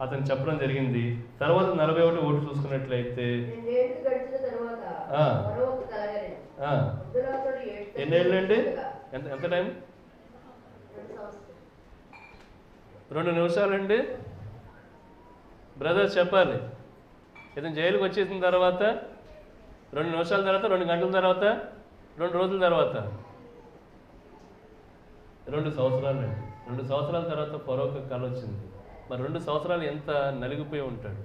అతను చెప్పడం జరిగింది. తర్వాత 41:1 చూసుకున్నట్లయితే ఎన్నేళ్ళండి, ఎంత టైం? 2 నిమిషాలండి బ్రదర్స్ చెప్పాలి. ఇతను జైలుకి వచ్చేసిన తర్వాత 2 నిమిషాల తర్వాత, 2 గంటల తర్వాత, 2 రోజుల తర్వాత, 2 సంవత్సరాలు అండి. 2 సంవత్సరాల తర్వాత ఫరోకు కళ వచ్చింది. మరి 2 సంవత్సరాలు ఎంత నలిగిపోయి ఉంటాడు,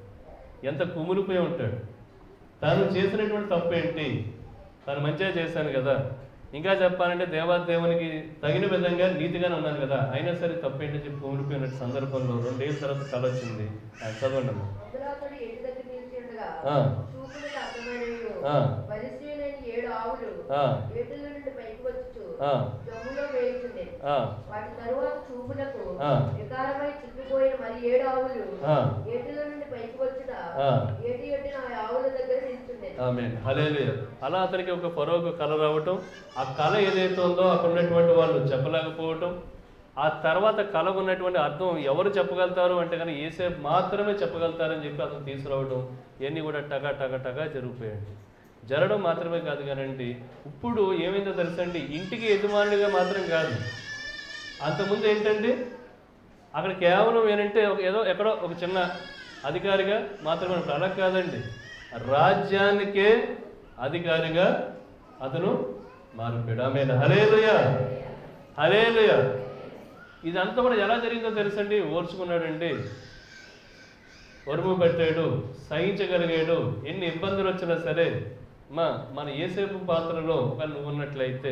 ఎంత కుమిలిపోయి ఉంటాడు. తాను చేసినటువంటి తప్పు ఏంటి? తాను మంచిగా చేశాను కదా, ఇంకా చెప్పాలంటే దేవునికి తగిన విధంగా నీతిగానే ఉన్నాను కదా, అయినా సరే తప్పు ఏంటని చెప్పి కుమిలిపోయిన సందర్భంలో 2 ఏళ్ళ తర్వాత కళ వచ్చింది. చదవండి అమ్మా. వాటి తరువాత చూపులకు వికారమై చిక్కిపోయిన మరి 7 ఆవులు ఏటిలో నుండి పైకి వచ్చుట ఏటి ఎట్టిన ఆవుల దగ్గర నిల్చుండేది. ఆమేన్. హల్లెలూయా. అలా అతనికి ఒక ఫరోకు కళ రావటం, ఆ కళ ఏదైతే ఉందో అక్కడ ఉన్నటువంటి వాళ్ళు చెప్పలేకపోవటం, ఆ తర్వాత కళకు ఉన్నటువంటి అర్థం ఎవరు చెప్పగలుగుతారు అంటే కానీ యేసేపు మాత్రమే చెప్పగలుగుతారని చెప్పి అతను తీసుకురావడం, ఇవన్నీ కూడా టగా జరిగిపోయాయండి. జరగడం మాత్రమే కాదు కానండి, ఇప్పుడు ఏమైందో తెలుసండి, ఇంటికి యజమానుడిగా మాత్రం కాదు, అంతకుముందు ఏంటండి అక్కడ కేవలం ఏంటంటే ఏదో ఎక్కడో ఒక చిన్న అధికారిగా మాత్రమే ఉంటాడు. అలా కాదండి, రాజ్యానికే అధికారిగా అతను మారిపోయాడు. ఆమేన్. హల్లెలూయా, హల్లెలూయా. ఇదంతా కూడా ఎలా జరిగిందో తెలుసండి, ఓర్చుకున్నాడండి, ఒరుము పెట్టాడు, సహించగలిగాడు. ఎన్ని ఇబ్బందులు వచ్చినా సరే మన యేసేపు పాత్రలో ఒక నువ్వు ఉన్నట్లయితే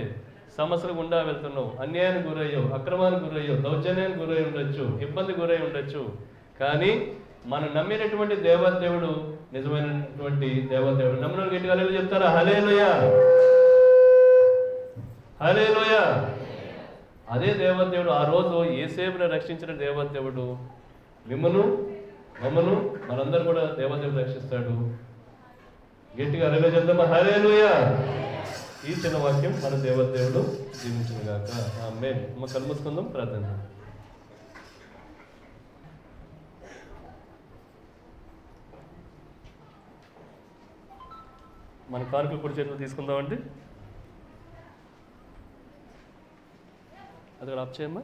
సమస్యలు గుండా వెళ్తున్నావు, అన్యాయానికి గురయ్యో, అక్రమానికి గురయ్యో, దౌర్జన్యానికి గురై ఉండొచ్చు, ఇబ్బంది గురై ఉండొచ్చు, కానీ మనం నమ్మినటువంటి దేవుడు నిజమైనటువంటి దేవుడు. నమ్మిన గట్టిగా హల్లెలూయా చెప్తారా? హల్లెలూయా, హల్లెలూయా. అదే దేవదేవుడు ఆ రోజు యేసేపుని రక్షించిన దేవదేవుడు మిమ్మను మమ్మను మనందరూ కూడా దేవదేవుడు రక్షిస్తాడు. గట్టిగా హల్లెలూయా చెప్దామా? హల్లెలూయా. ఈ చిన్న వాక్యం మన దేవదేవుడు జీవించును గాక. ఆమేన్. కళ్ళు మూసుకుందాం, ప్రార్థన చేద్దాం. మన కానుకలు కుడి చేతులు తీసుకుందామండి. అది కూడా ఆఫ్ చేయమ్మా.